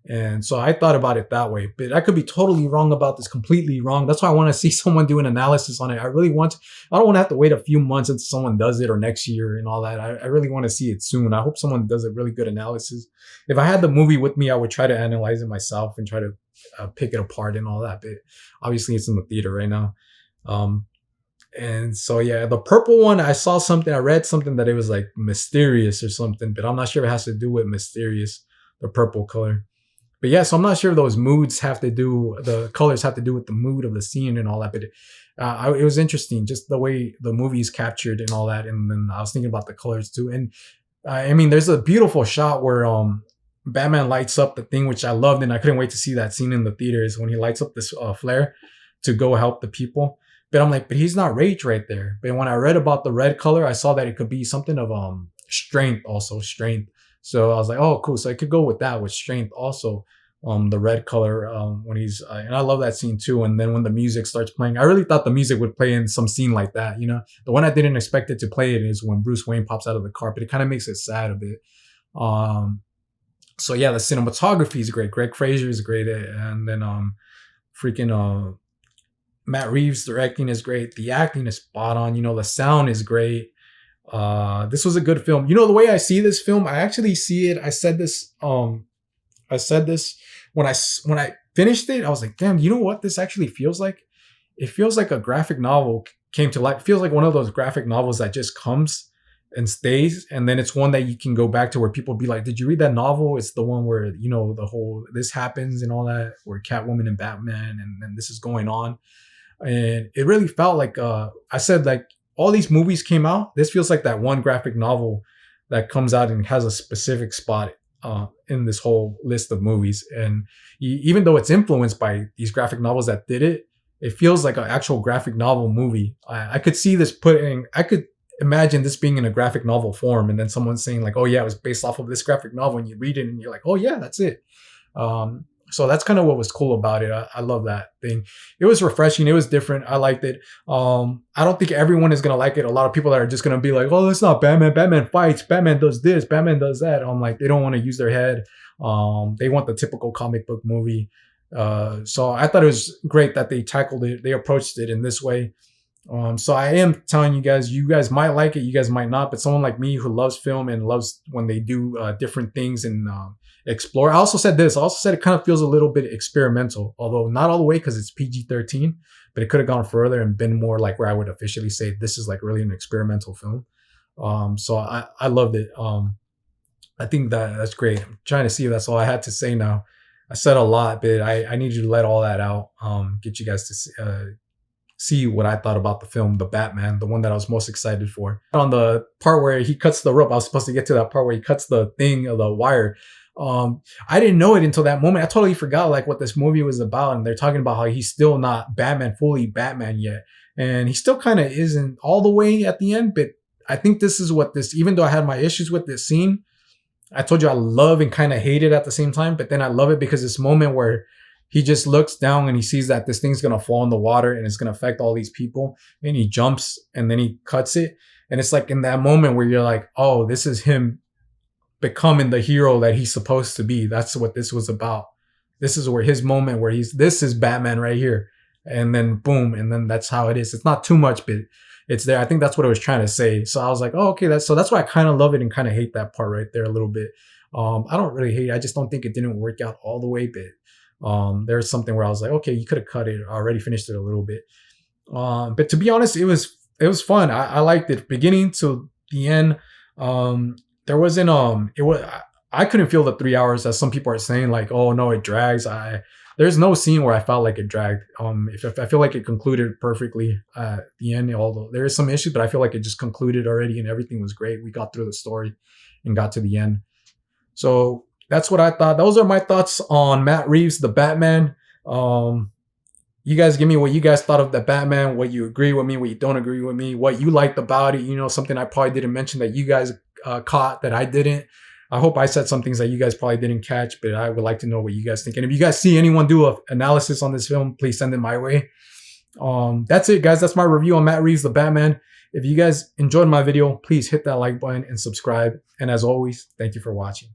And so I thought about it that way, but I could be totally wrong about this, completely wrong. That's why I want to see someone do an analysis on it. I don't want to have to wait a few months until someone does it or next year and all that. I really want to see it soon. I hope someone does a really good analysis. If I had the movie with me, I would try to analyze it myself and try to pick it apart and all that. But obviously it's in the theater right now. And so, yeah, the purple one, I read something that it was like mysterious or something, but I'm not sure if it has to do with mysterious, the purple color. But yeah, so I'm not sure if those the colors have to do with the mood of the scene and all that. But it was interesting, just the way the movie is captured and all that. And then I was thinking about the colors too. And I mean, there's a beautiful shot where Batman lights up the thing, which I loved, and I couldn't wait to see that scene in the theaters when he lights up this flare to go help the people. But I'm like, but he's not rage right there. But when I read about the red color, I saw that it could be something of strength also, strength. So I was like, oh, cool. So I could go with that, with strength also. The red color when he's and I love that scene too. And then when the music starts playing, I really thought the music would play in some scene like that. The one I didn't expect it to play it is when Bruce Wayne pops out of the car, but it kind of makes it sad a bit. So yeah, the cinematography is great. Greg Fraser is great, and then freaking Matt Reeves directing is great. The acting is spot on. You know, the sound is great. This was a good film. You know, the way I see this film, I actually see it. I said this when I finished it. I was like, damn, you know what this actually feels like? It feels like a graphic novel came to life. It feels like one of those graphic novels that just comes and stays, and then it's one that you can go back to where people be like, did you read that novel? It's the one where, you know, the whole this happens and all that, where Catwoman and Batman and then this is going on. And it really felt like I said, like, all these movies came out. This feels like that one graphic novel that comes out and has a specific spot in this whole list of movies. And even though it's influenced by these graphic novels that did it, it feels like an actual graphic novel movie. I could see this I could imagine this being in a graphic novel form, and then someone saying like, oh yeah, it was based off of this graphic novel, and you read it and you're like, oh yeah, that's it. So that's kind of what was cool about it. I love that thing. It was refreshing. It was different. I liked it. I don't think everyone is going to like it. A lot of people that are just going to be like, oh, that's not Batman. Batman fights. Batman does this. Batman does that. I'm like, they don't want to use their head. They want the typical comic book movie. So I thought it was great that they tackled it. They approached it in this way. So I am telling you guys might like it, you guys might not, but someone like me who loves film and loves when they do different things and explore. I also said it kind of feels a little bit experimental, although not all the way because it's PG-13, but it could have gone further and been more like where I would officially say this is like really an experimental film. So I loved it. I think that's great. I'm trying to see if that's all I had to say now. I said a lot, but I need you to let all that out. Get you guys to see what I thought about the film, The Batman, the one that I was most excited for. On the part where he cuts the rope, I was supposed to get to that part where he cuts the thing, the wire. I didn't know it until that moment. I totally forgot like what this movie was about, and they're talking about how he's still not Batman, fully Batman yet, and he still kind of isn't all the way at the end. But I think this is what this. Even though I had my issues with this scene, I told you I love and kind of hate it at the same time. But then I love it because this moment where he just looks down and he sees that this thing's gonna fall in the water and it's gonna affect all these people, and he jumps and then he cuts it, and it's like in that moment where you're like, oh, this is him becoming the hero that he's supposed to be. That's what this was about. This is where his moment where this is Batman right here. And then boom. And then that's how it is. It's not too much, but it's there. I think that's what I was trying to say. So I was like, oh, okay. That's why I kind of love it and kind of hate that part right there a little bit. I don't really hate it. I just don't think it didn't work out all the way, but there's something where I was like, okay, you could have cut it. I already finished it a little bit. But to be honest, it was fun. I liked it beginning to the end. There wasn't I couldn't feel the 3 hours as some people are saying like, oh no, it drags. There's no scene where I felt like it dragged. If I feel like it concluded perfectly at the end, although there is some issues, but I feel like it just concluded already and everything was great. We got through the story and got to the end. So that's what I thought. Those are my thoughts on Matt Reeves, the Batman. You guys give me what you guys thought of the Batman, what you agree with me, what you don't agree with me, what you liked about it. You know, something I probably didn't mention that you guys caught that I didn't. I hope I said some things that you guys probably didn't catch, but I would like to know what you guys think. And if you guys see anyone do an analysis on this film, please send it my way. That's it, guys. That's my review on Matt Reeves, the Batman. If you guys enjoyed my video, please hit that like button and subscribe. And as always, thank you for watching.